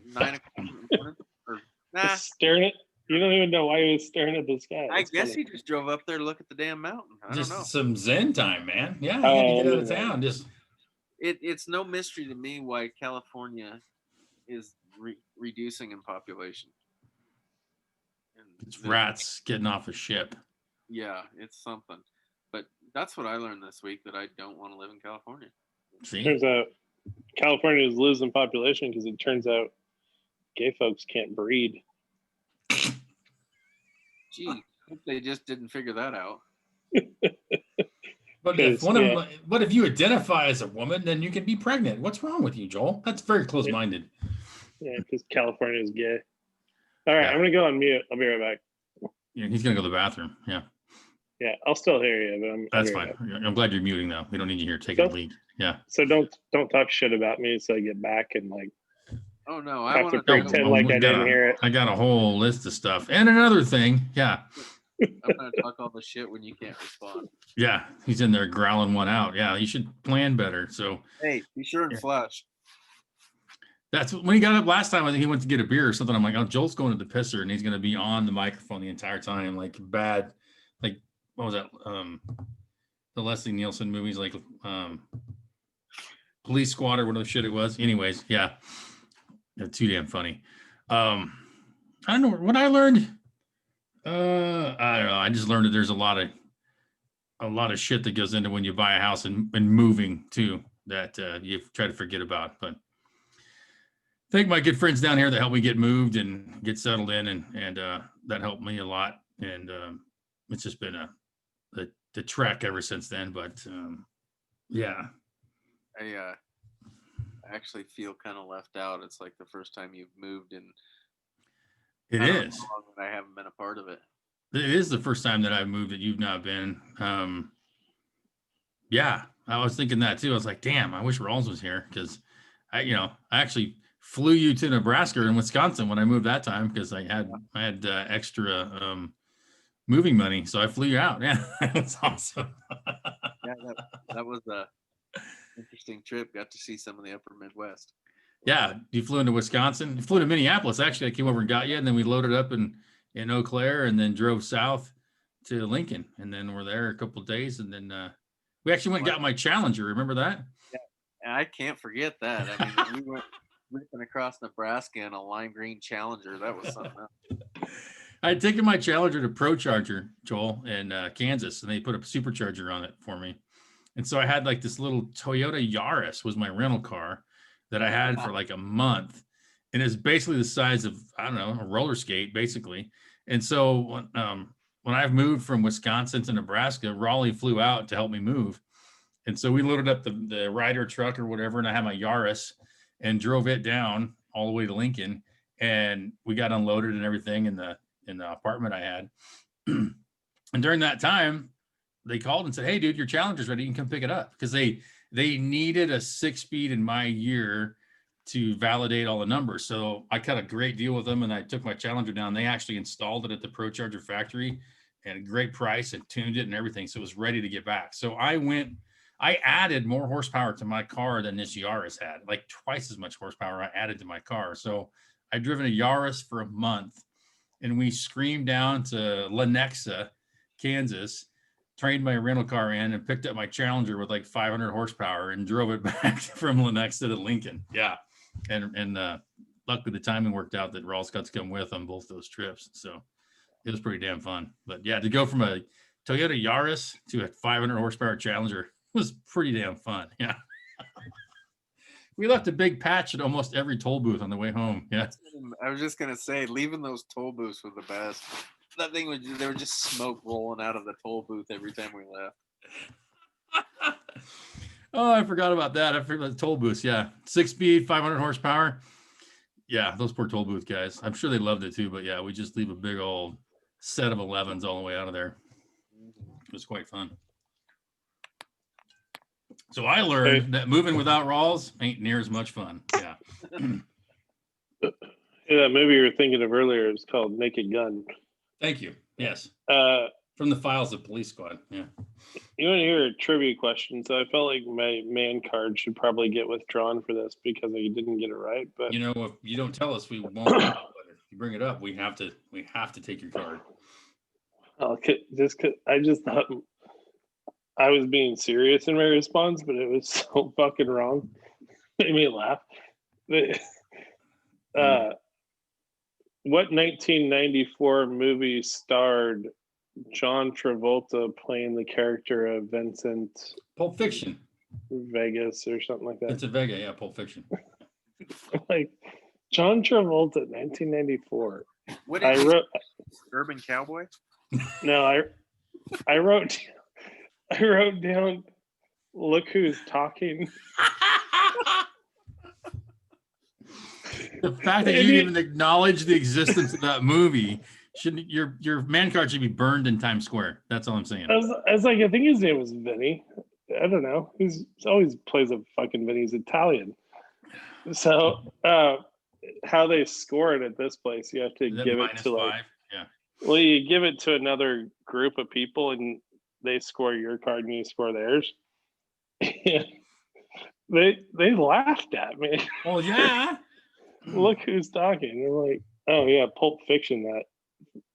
Speaker 2: 9 o'clock in the morning, or nah.
Speaker 3: Just staring at. You don't even know why he was staring at the sky.
Speaker 2: I
Speaker 3: That's
Speaker 2: guess
Speaker 3: funny.
Speaker 2: he just drove up there to look at the damn mountain. I
Speaker 1: Just
Speaker 2: don't know.
Speaker 1: some Zen time, man. Yeah,
Speaker 3: Oh,
Speaker 1: you had to get out of
Speaker 3: yeah.
Speaker 1: town. Just
Speaker 2: It's no mystery to me why California is reducing in population. And
Speaker 1: it's rats getting off a ship.
Speaker 2: Yeah, it's something. But that's what I learned this week, that I don't want to live in California.
Speaker 1: See?
Speaker 3: Turns out California is losing population because it turns out gay folks can't breed.
Speaker 2: Gee, I hope they just didn't figure that out.
Speaker 1: But if
Speaker 3: Because,
Speaker 1: what if you identify as a woman, then you can be pregnant? What's wrong with you, Joel? That's very close-minded.
Speaker 3: Yeah, because California is gay. All right,
Speaker 1: Yeah.
Speaker 3: I'm gonna go on mute. I'll be right back.
Speaker 1: Yeah, he's gonna go to the bathroom. Yeah,
Speaker 3: Yeah, I'll still hear you, but I'll
Speaker 1: that's
Speaker 3: be right
Speaker 1: fine.
Speaker 3: back.
Speaker 1: I'm glad you're muting though. We don't need you here taking a
Speaker 3: Don't-
Speaker 1: lead. Yeah.
Speaker 3: So don't talk shit about me. So I get back and like
Speaker 2: Oh no,
Speaker 3: I
Speaker 2: I
Speaker 3: have to
Speaker 2: want to
Speaker 3: pretend like I didn't hear it.
Speaker 1: I got a whole list of stuff. And another thing, yeah.
Speaker 2: I'm gonna talk all the shit when you can't respond.
Speaker 1: Yeah, he's in there growling one out. Yeah, you should plan better. So
Speaker 2: Hey, be sure and
Speaker 1: Yeah.
Speaker 2: flash.
Speaker 1: that's when he got up last time. I think he went to get a beer or something. I'm like, oh, Joel's going to the pisser, and he's going to be on the microphone the entire time, like bad, like what was that? The Leslie Nielsen movies, like Police Squad or whatever shit it was. Anyways, yeah, they're too damn funny. I don't know what I learned. I don't know. I just learned that there's a lot of shit that goes into when you buy a house and moving too that you try to forget about. But thank my good friends down here that helped me get moved and get settled in, and that helped me a lot. And it's just been the trek ever since then. But yeah,
Speaker 2: I actually feel kind of left out. It's like the first time you've moved, and
Speaker 1: it
Speaker 2: I don't know
Speaker 1: is.
Speaker 2: how long that I haven't been a part of it.
Speaker 1: It is the first time that I've moved that you've not been. Yeah, I was thinking that too. I was like, damn, I wish Ralls was here because I actually flew you to Nebraska and Wisconsin when I moved that time because I had extra moving money, so I flew you out. Yeah, that's awesome.
Speaker 2: Yeah, that was a interesting trip. Got to see some of the upper Midwest.
Speaker 1: Yeah, you flew into Wisconsin. You flew to Minneapolis. Actually, I came over and got you, and then we loaded up in Eau Claire, and then drove south to Lincoln, and then we're there a couple of days, and then we actually went and got my Challenger. Remember that?
Speaker 2: Yeah, and I can't forget that. I mean, we went ripping across Nebraska in a lime green Challenger. That was something else.
Speaker 1: I had taken my Challenger to Pro Charger, Joel, in Kansas, and they put a supercharger on it for me. And so I had like this little Toyota Yaris was my rental car that I had for like a month. And it's basically the size of, I don't know, a roller skate, basically. And so when I've moved from Wisconsin to Nebraska, Raleigh flew out to help me move. And so we loaded up the Ryder truck or whatever, and I had my Yaris and drove it down all the way to Lincoln. And we got unloaded and everything in the apartment I had. And during that time, they called and said, hey, dude, your Challenger's ready. You can come pick it up. Because they needed a 6-speed in my year to validate all the numbers. So I cut a great deal with them, and I took my Challenger down. They actually installed it at the Pro Charger factory at a great price and tuned it and everything. So it was ready to get back. So I added more horsepower to my car than this Yaris had, like twice as much horsepower I added to my car. So I'd driven a Yaris for a month, and we screamed down to Lenexa, Kansas, trained my rental car in, and picked up my Challenger with like 500 horsepower and drove it back from Lenexa to Lincoln. Yeah. And luckily the timing worked out that Rawls got to come with on both those trips. So it was pretty damn fun. But yeah, to go from a Toyota Yaris to a 500 horsepower Challenger was pretty damn fun. Yeah. We left a big patch at almost every toll booth on the way home. Yeah.
Speaker 2: I was just gonna say, leaving those toll booths was the best. That thing was, there was just smoke rolling out of the toll booth every time we left.
Speaker 1: Oh, I forgot about that. I forgot the toll booths. Yeah. 6-speed, 500 horsepower. Yeah. Those poor toll booth guys. I'm sure they loved it too, but yeah, we just leave a big old set of 11s all the way out of there. It was quite fun. So I learned that moving without Rawls ain't near as much fun. Yeah.
Speaker 3: That movie you were thinking of earlier is called Naked Gun.
Speaker 1: Thank you. Yes.
Speaker 3: Uh,
Speaker 1: From the files of Police Squad. Yeah.
Speaker 3: You want to hear a trivia question? So I felt like my man card should probably get withdrawn for this because I didn't get it right. But
Speaker 1: you know, if you don't tell us, we won't. But if you bring it up, we have to take your card.
Speaker 3: I just thought I was being serious in my response, but it was so fucking wrong. Made me laugh. What 1994 movie starred John Travolta playing the character of Vincent
Speaker 1: Pulp Fiction.
Speaker 3: Vegas or something like that?
Speaker 1: It's a Vega, yeah, Pulp Fiction.
Speaker 3: Like John Travolta, 1994.
Speaker 2: What did you wrote Urban Cowboy?
Speaker 3: No, I wrote down. Look who's talking.
Speaker 1: The fact that you didn't even acknowledge the existence of that movie shouldn't your man card should be burned in Times Square. That's all I'm saying.
Speaker 3: I was like, I think his name was Vinny. I don't know. He's always plays a fucking Vinny. He's Italian. So how they score it at this place, you have to
Speaker 1: Is that
Speaker 3: give it
Speaker 1: minus
Speaker 3: to like,
Speaker 1: 5? Yeah.
Speaker 3: well, you give it to another group of people and they score your card and you score theirs. They laughed at me.
Speaker 1: Well, yeah.
Speaker 3: Look who's talking. They're like, oh yeah, Pulp Fiction, that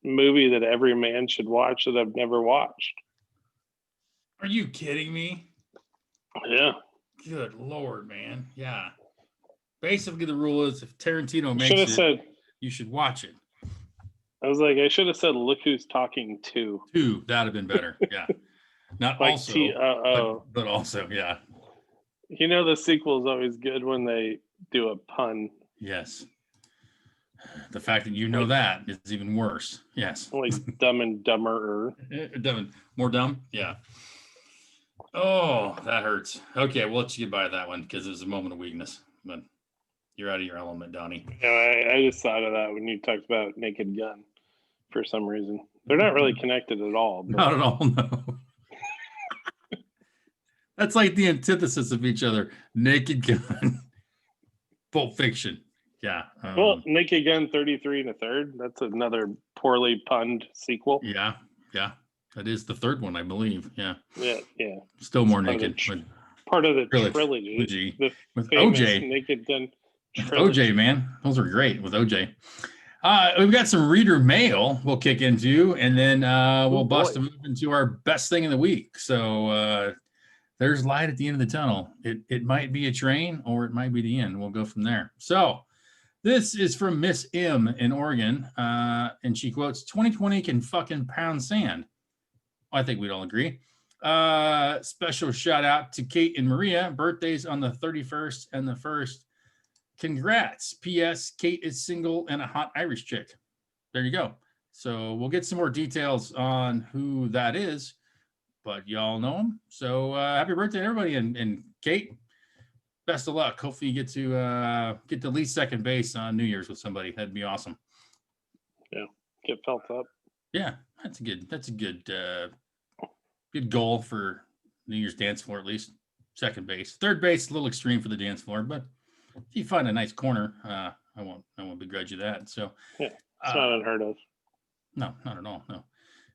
Speaker 3: movie that every man should watch that I've never watched.
Speaker 1: Are you kidding me?
Speaker 3: Yeah.
Speaker 1: Good Lord, man. Yeah. Basically, the rule is if Tarantino
Speaker 3: Should
Speaker 1: makes
Speaker 3: have
Speaker 1: it,
Speaker 3: said,
Speaker 1: you should watch it.
Speaker 3: I was like, I should have said, look who's talking too.
Speaker 1: 2, that'd have been better. Yeah. Not
Speaker 3: Like
Speaker 1: also,
Speaker 3: T-O-O.
Speaker 1: but also, yeah.
Speaker 3: You know, the sequel is always good when they do a pun.
Speaker 1: Yes. The fact that you know that is even worse. Yes.
Speaker 3: Like Dumb and Dumber.
Speaker 1: Dumb, more dumb? Yeah. Oh, that hurts. Okay, we'll let you get by that one because it was a moment of weakness. But you're out of your element, Donnie.
Speaker 3: I just thought of that when you talked about Naked Gun for some reason. They're not really connected at all. But...
Speaker 1: Not at all, no. That's like the antithesis of each other. Naked Gun, Pulp Fiction. Yeah.
Speaker 3: Well, Naked Gun 33 and a third. That's another poorly punned sequel.
Speaker 1: Yeah. Yeah. That is the third one, I believe. Yeah.
Speaker 3: Yeah.
Speaker 1: Still more
Speaker 3: Part of
Speaker 1: naked.
Speaker 3: Part of the
Speaker 1: trilogy.
Speaker 3: The
Speaker 1: With
Speaker 3: famous
Speaker 1: OJ.
Speaker 3: Naked Gun trilogy.
Speaker 1: OJ, man. Those are great with OJ. We've got some reader mail we'll kick into, and then we'll bust a move into our best thing of the week. So there's light at the end of the tunnel. It might be a train or it might be the end. We'll go from there. So this is from Miss M in Oregon, and she quotes, 2020 can fucking pound sand. I think we'd all agree. Special shout out to Kate and Maria, birthdays on the 31st and the 1st. Congrats. P.S. Kate is single and a hot Irish chick. There you go. So we'll get some more details on who that is, but y'all know him. So happy birthday, everybody. And Kate, best of luck. Hopefully you get to at least second base on New Year's with somebody. That'd be awesome.
Speaker 3: Yeah. Get felt up.
Speaker 1: Yeah, that's a good goal for New Year's dance floor, at least. Second base. Third base, a little extreme for the dance floor, but if you find a nice corner, I won't begrudge you that. So
Speaker 3: yeah, it's not unheard of.
Speaker 1: No, not at all. No,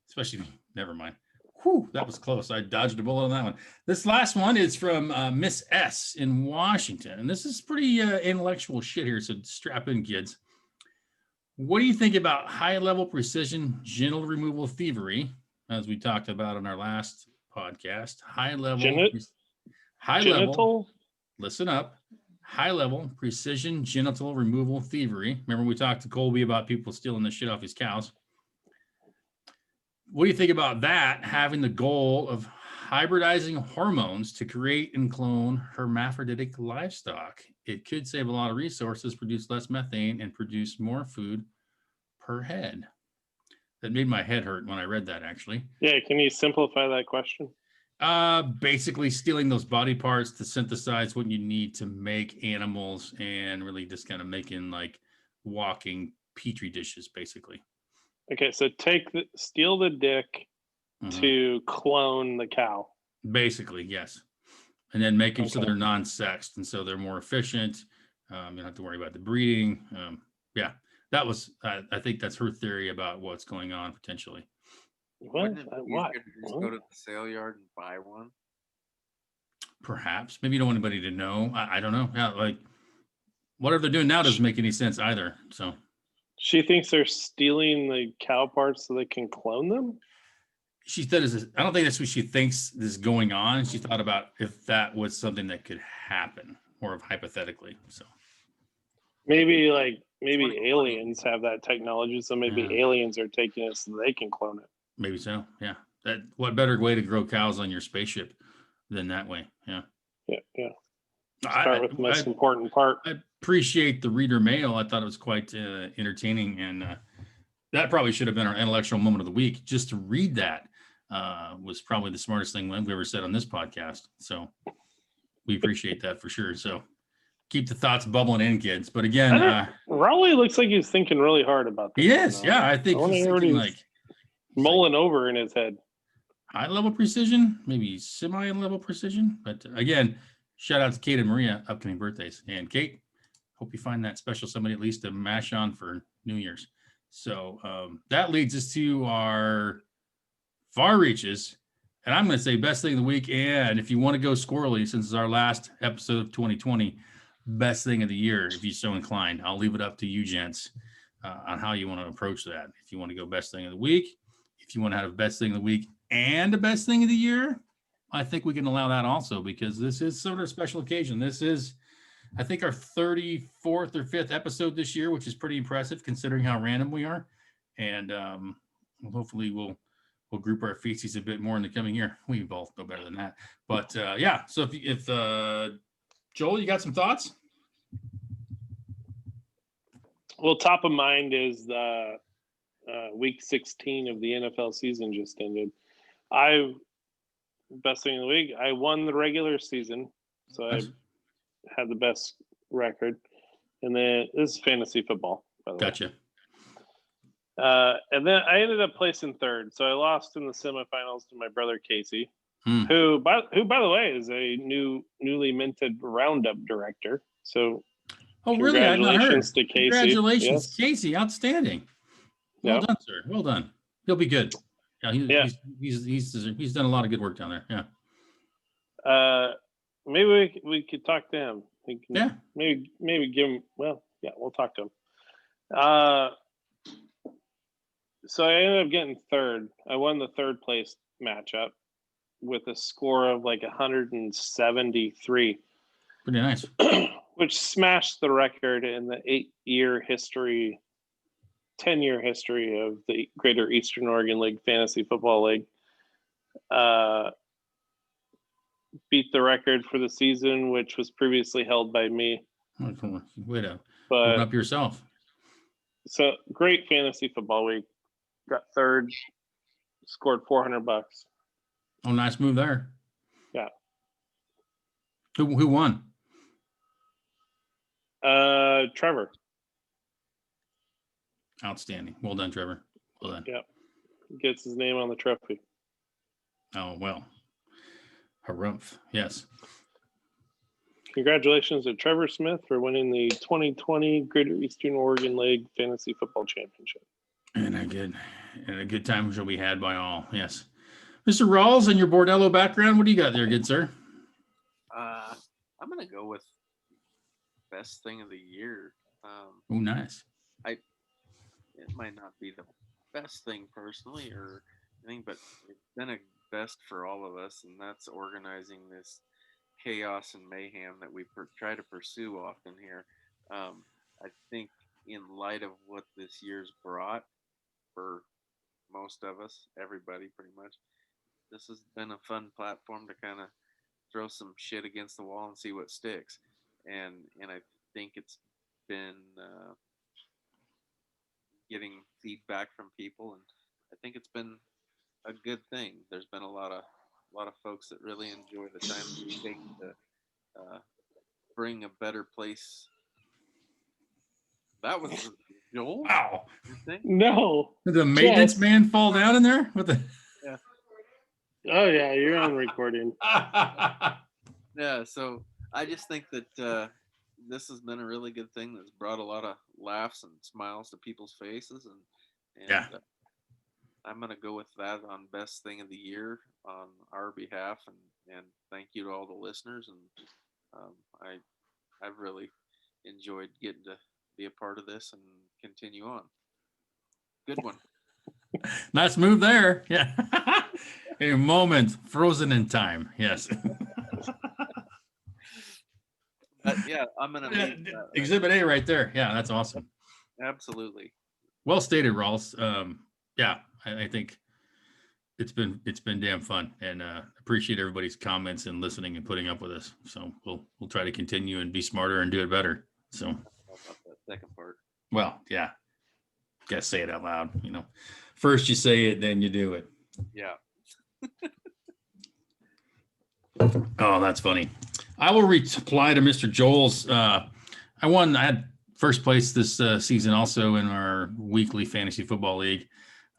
Speaker 1: especially never mind. Whew, that was close. I dodged a bullet on that one. This last one is from Miss S in Washington, and this is pretty intellectual shit here. So strap in, kids. What do you think about high-level precision genital removal thievery, as we talked about on our last podcast? High-level. Listen up. High-level precision genital removal thievery. Remember we talked to Colby about people stealing the shit off his cows. What do you think about that having the goal of hybridizing hormones to create and clone hermaphroditic livestock? It could save a lot of resources, produce less methane, and produce more food per head. That made my head hurt when I read that, actually.
Speaker 3: Yeah, can you simplify that question?
Speaker 1: Basically stealing those body parts to synthesize what you need to make animals and really just kind of making like walking petri dishes, basically.
Speaker 3: Okay, so steal the dick to clone the cow.
Speaker 1: Basically, yes. And then make them so they're non-sexed and so they're more efficient. You don't have to worry about the breeding. Yeah, that was, I think that's her theory about what's going on potentially.
Speaker 2: Wouldn't it be easier to just go to the sale yard and buy one?
Speaker 1: Perhaps. Maybe you don't want anybody to know. I don't know. Yeah, like whatever they're doing now doesn't make any sense either. So
Speaker 3: she thinks they're stealing the cow parts so they can clone them?
Speaker 1: She said, I don't think that's what she thinks is going on. She thought about if that was something that could happen, or if hypothetically. So
Speaker 3: maybe aliens have that technology, so maybe aliens are taking it so they can clone it.
Speaker 1: Maybe so. Yeah. What better way to grow cows on your spaceship than that way? Yeah.
Speaker 3: Yeah. Start with the most important part.
Speaker 1: I appreciate the reader mail. I thought it was quite entertaining, and that probably should have been our intellectual moment of the week. Just to read that was probably the smartest thing we ever said on this podcast. So we appreciate that for sure. So keep the thoughts bubbling in, kids. But again,
Speaker 3: Raleigh looks like he's thinking really hard about this.
Speaker 1: He is. Yeah, I think he's thinking like
Speaker 3: mulling over in his head.
Speaker 1: High level precision, maybe semi level precision. But again, shout out to Kate and Maria, upcoming birthdays. And Kate, hope you find that special somebody at least to mash on for New Year's. So that leads us to our far reaches. And I'm going to say best thing of the week. And if you want to go squirrely, since it's our last episode of 2020, best thing of the year, if you're so inclined. I'll leave it up to you, gents, on how you want to approach that. If you want to go best thing of the week, if you want to have a best thing of the week and a best thing of the year, I think we can allow that also, because this is sort of a special occasion. This is, I think, our 34th or 5th episode this year, which is pretty impressive considering how random we are. And hopefully we'll group our feces a bit more in the coming year. We both know better than that. But yeah, so if Joel, you got some thoughts?
Speaker 3: Well, top of mind is the week 16 of the NFL season just ended. Best thing of the week, I won the regular season, so
Speaker 1: Nice.
Speaker 3: I had the best record. And then this is fantasy football, by the way.
Speaker 1: Gotcha.
Speaker 3: And then I ended up placing third, so I lost in the semifinals to my brother Casey,
Speaker 1: Hmm.
Speaker 3: who by the way is a newly minted Roundup director. So
Speaker 1: Oh, really? I've not heard.
Speaker 3: congratulations to Casey.
Speaker 1: Congratulations,
Speaker 3: Yes.
Speaker 1: Casey. Outstanding. Well
Speaker 3: Yeah.
Speaker 1: done, sir. Well done. He'll be good. Yeah,
Speaker 3: Yeah.
Speaker 1: He's done a lot of good work down there. Yeah.
Speaker 3: Maybe we could talk to him. We can,
Speaker 1: Yeah.
Speaker 3: Maybe give him. Well, yeah, we'll talk to him. So I ended up getting third. I won the third place matchup with a score of like 173,
Speaker 1: Pretty nice.
Speaker 3: which smashed the record in the 10-year history of the Greater Eastern Oregon League Fantasy Football League. Beat the record for the season, which was previously held by me.
Speaker 1: Way to
Speaker 3: But
Speaker 1: open up yourself.
Speaker 3: so great fantasy football week. Got third, scored $400.
Speaker 1: Oh, nice move there.
Speaker 3: Yeah.
Speaker 1: Who won?
Speaker 3: Trevor.
Speaker 1: Outstanding. Well done, Trevor. Well done.
Speaker 3: Yeah. Gets his name on the trophy.
Speaker 1: Oh, well. Harumph. Yes.
Speaker 3: Congratulations to Trevor Smith for winning the 2020 Greater Eastern Oregon League Fantasy Football Championship.
Speaker 1: And a good time shall be had by all. Yes. Mr. Ralls, and your Bordello background, what do you got there, good sir?
Speaker 2: I'm gonna go with best thing of the year.
Speaker 1: Oh, nice.
Speaker 2: It might not be the best thing personally or anything, but it's been a best for all of us, and that's organizing this chaos and mayhem that we try to pursue often here. I think in light of what this year's brought for most of us, everybody pretty much, this has been a fun platform to kind of throw some shit against the wall and see what sticks. And I think it's been getting feedback from people, and I think it's been a good thing. There's been a lot of folks that really enjoy the time we take to bring a better place. That was Joel.
Speaker 1: Wow.
Speaker 2: You think?
Speaker 3: No.
Speaker 1: Did the maintenance
Speaker 3: Yes.
Speaker 1: man fall down in there? What the?
Speaker 3: Oh, yeah, you're on recording.
Speaker 2: Yeah, so I just think that this has been a really good thing that's brought a lot of laughs and smiles to people's faces, and
Speaker 1: Yeah.
Speaker 2: I'm gonna go with that on best thing of the year on our behalf, and thank you to all the listeners, and I've really enjoyed getting to be a part of this and continue on. Good one.
Speaker 1: Nice move there. Yeah. A moment frozen in time. Yes.
Speaker 2: But yeah, I'm gonna leave that.
Speaker 1: Exhibit A right there. Yeah, that's awesome.
Speaker 2: Absolutely.
Speaker 1: Well stated, Rawls. Yeah, I think it's been damn fun, and appreciate everybody's comments and listening and putting up with us. So we'll try to continue and be smarter and do it better. So,
Speaker 2: About that second part.
Speaker 1: well, yeah, gotta say it out loud. First you say it, then you do it.
Speaker 2: Yeah.
Speaker 1: Oh, that's funny. I will reply to Mr. Joel's. I had first place this season also in our weekly fantasy football league.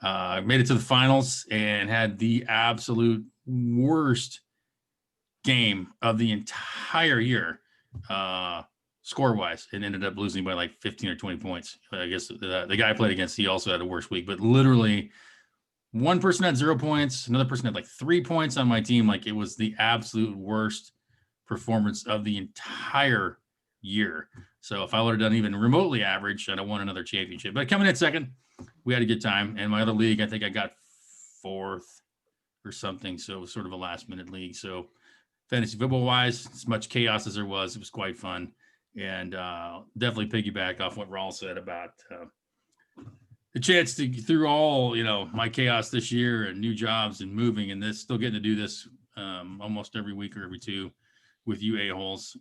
Speaker 1: Made it to the finals and had the absolute worst game of the entire year. score-wise, and ended up losing by like 15 or 20 points. I guess the guy I played against, he also had a worse week, but literally one person had 0 points, another person had like 3 points on my team. Like, it was the absolute worst performance of the entire year. So if I would have done even remotely average, I'd have won another championship. But coming in second, we had a good time. And my other league, I think I got 4th or something. So it was sort of a last-minute league. So fantasy football-wise, as much chaos as there was, it was quite fun. And definitely piggyback off what Raul said about the chance to, through all, my chaos this year and new jobs and moving and this, still getting to do this almost every week or every two with you a-holes.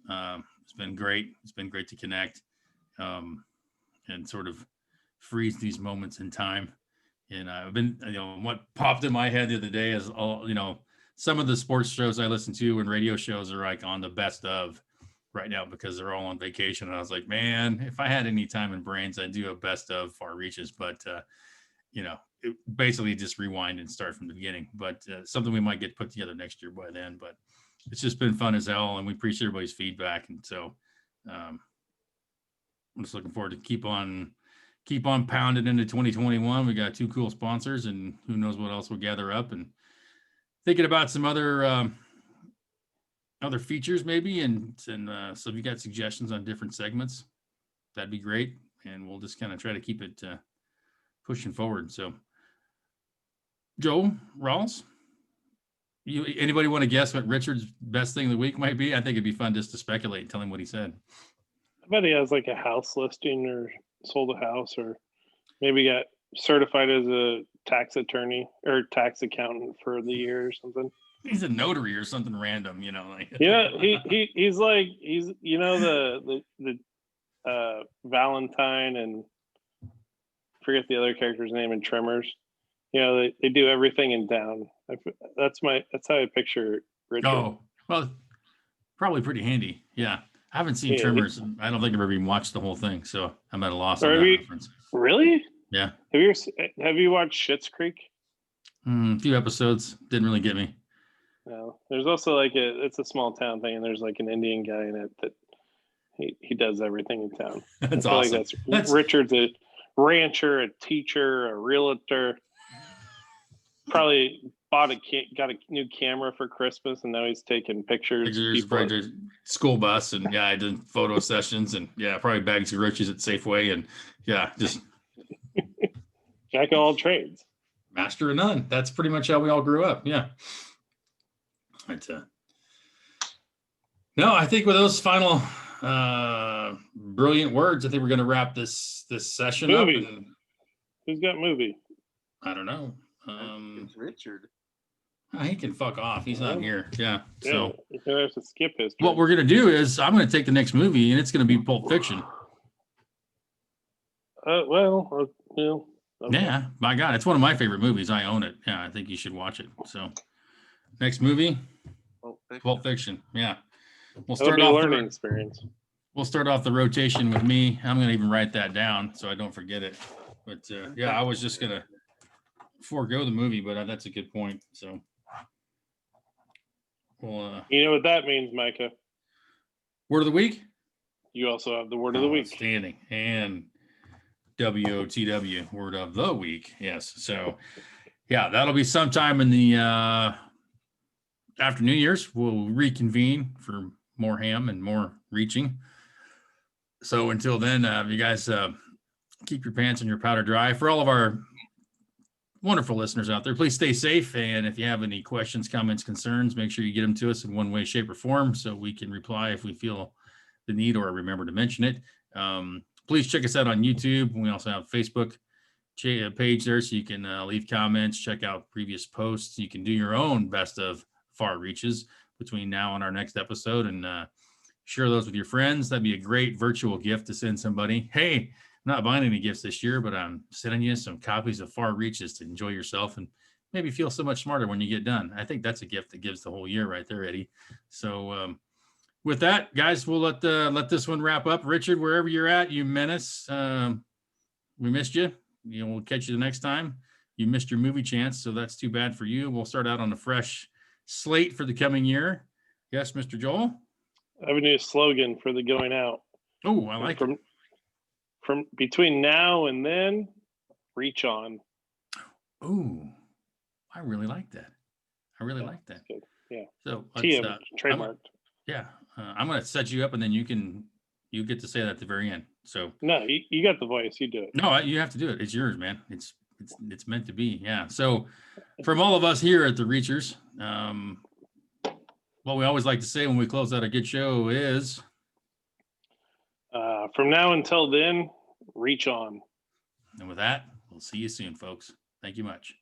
Speaker 1: It's been great. It's been great to connect and sort of freeze these moments in time. And I've been, what popped in my head the other day is all, some of the sports shows I listen to and radio shows are like on the best of right now because they're all on vacation. And I was like, man, if I had any time and brains, I'd do a best of Far Reaches. But, it basically just rewind and start from the beginning. But something we might get put together next year by then. But it's just been fun as hell, and we appreciate everybody's feedback. And so I'm just looking forward to keep on pounding into 2021. We got 2 cool sponsors, and who knows what else we'll gather up, and thinking about some other features maybe. And so if you got suggestions on different segments, that'd be great. And we'll just kind of try to keep it pushing forward. So Joe, Rawls, anybody want to guess what Richard's best thing of the week might be? I think it'd be fun just to speculate and tell him what he said.
Speaker 3: I bet he has like a house listing or sold a house, or maybe got certified as a tax attorney or tax accountant for the year or something.
Speaker 1: He's a notary or something random, like.
Speaker 3: Yeah, he's the Valentine, and forget the other character's name in Tremors. They do everything in town. That's how I picture Richard.
Speaker 1: Oh, well, probably pretty handy. Yeah. I haven't seen Tremors. I don't think I've ever even watched the whole thing, so I'm at a loss on that reference.
Speaker 3: Really?
Speaker 1: Yeah.
Speaker 3: Have you watched Schitt's Creek?
Speaker 1: A few episodes. Didn't really get me.
Speaker 3: No. There's also it's a small town thing, and there's like an Indian guy in it that he does everything in town.
Speaker 1: That's awesome.
Speaker 3: That's Richard's a rancher, a teacher, a realtor. Probably got a new camera for Christmas, and now he's taking pictures.
Speaker 1: School bus, and I did photo sessions, and probably bags of groceries at Safeway, and just
Speaker 3: jack of all trades,
Speaker 1: master of none. That's pretty much how we all grew up. Yeah. But, no, I think with those final brilliant words, I think we're going to wrap this session up. And,
Speaker 3: who's got movie?
Speaker 1: I don't know.
Speaker 2: It's Richard.
Speaker 1: He can fuck off. He's not here. Yeah. So
Speaker 3: you're gonna have to skip history.
Speaker 1: What we're gonna do is I'm gonna take the next movie, and it's gonna be Pulp Fiction.
Speaker 3: Okay.
Speaker 1: Yeah, my God, it's one of my favorite movies. I own it. Yeah, I think you should watch it. So next movie, Pulp Fiction. Yeah. We'll start off the learning experience. We'll start off the rotation with me. I'm gonna even write that down so I don't forget it. But I was just gonna forego the movie, but that's a good point. So, well,
Speaker 3: you know what that means, Micah?
Speaker 1: Word of the week.
Speaker 3: You also have the word of the week.
Speaker 1: Standing and WOTW, word of the week. Yes. So, that'll be sometime in the after New Year's. We'll reconvene for more ham and more reaching. So until then, you guys keep your pants and your powder dry. For all of our wonderful listeners out there, please stay safe. And if you have any questions, comments, concerns, make sure you get them to us in one way, shape, or form so we can reply if we feel the need or remember to mention it. Please check us out on YouTube. We also have a Facebook page there, so you can leave comments, check out previous posts. You can do your own best of Far Reaches between now and our next episode, and share those with your friends. That'd be a great virtual gift to send somebody. Hey, I'm not buying any gifts this year, but I'm sending you some copies of Far Reaches to enjoy yourself and maybe feel so much smarter when you get done. I think that's a gift that gives the whole year right there, Eddie. So with that, guys, we'll let this one wrap up. Richard, wherever you're at, you menace. We missed you. We'll catch you the next time. You missed your movie chance, so that's too bad for you. We'll start out on a fresh slate for the coming year. Yes, Mr. Joel?
Speaker 3: I have a new slogan for the going out.
Speaker 1: Oh, I like it.
Speaker 3: From between now and then, reach on.
Speaker 1: Oh, I really like that. I really
Speaker 3: Yeah,
Speaker 1: like that.
Speaker 3: that's good. Yeah.
Speaker 1: So
Speaker 3: TM
Speaker 1: let's,
Speaker 3: trademarked.
Speaker 1: I'm going to set you up, and then you get to say that at the very end. So
Speaker 3: No, you got the voice. You do it.
Speaker 1: no, you have to do it. It's yours, man. It's meant to be. Yeah. So from all of us here at the Reachers, what we always like to say when we close out a good show is,
Speaker 3: From now until then, reach on.
Speaker 1: and with that, we'll see you soon, folks. Thank you much.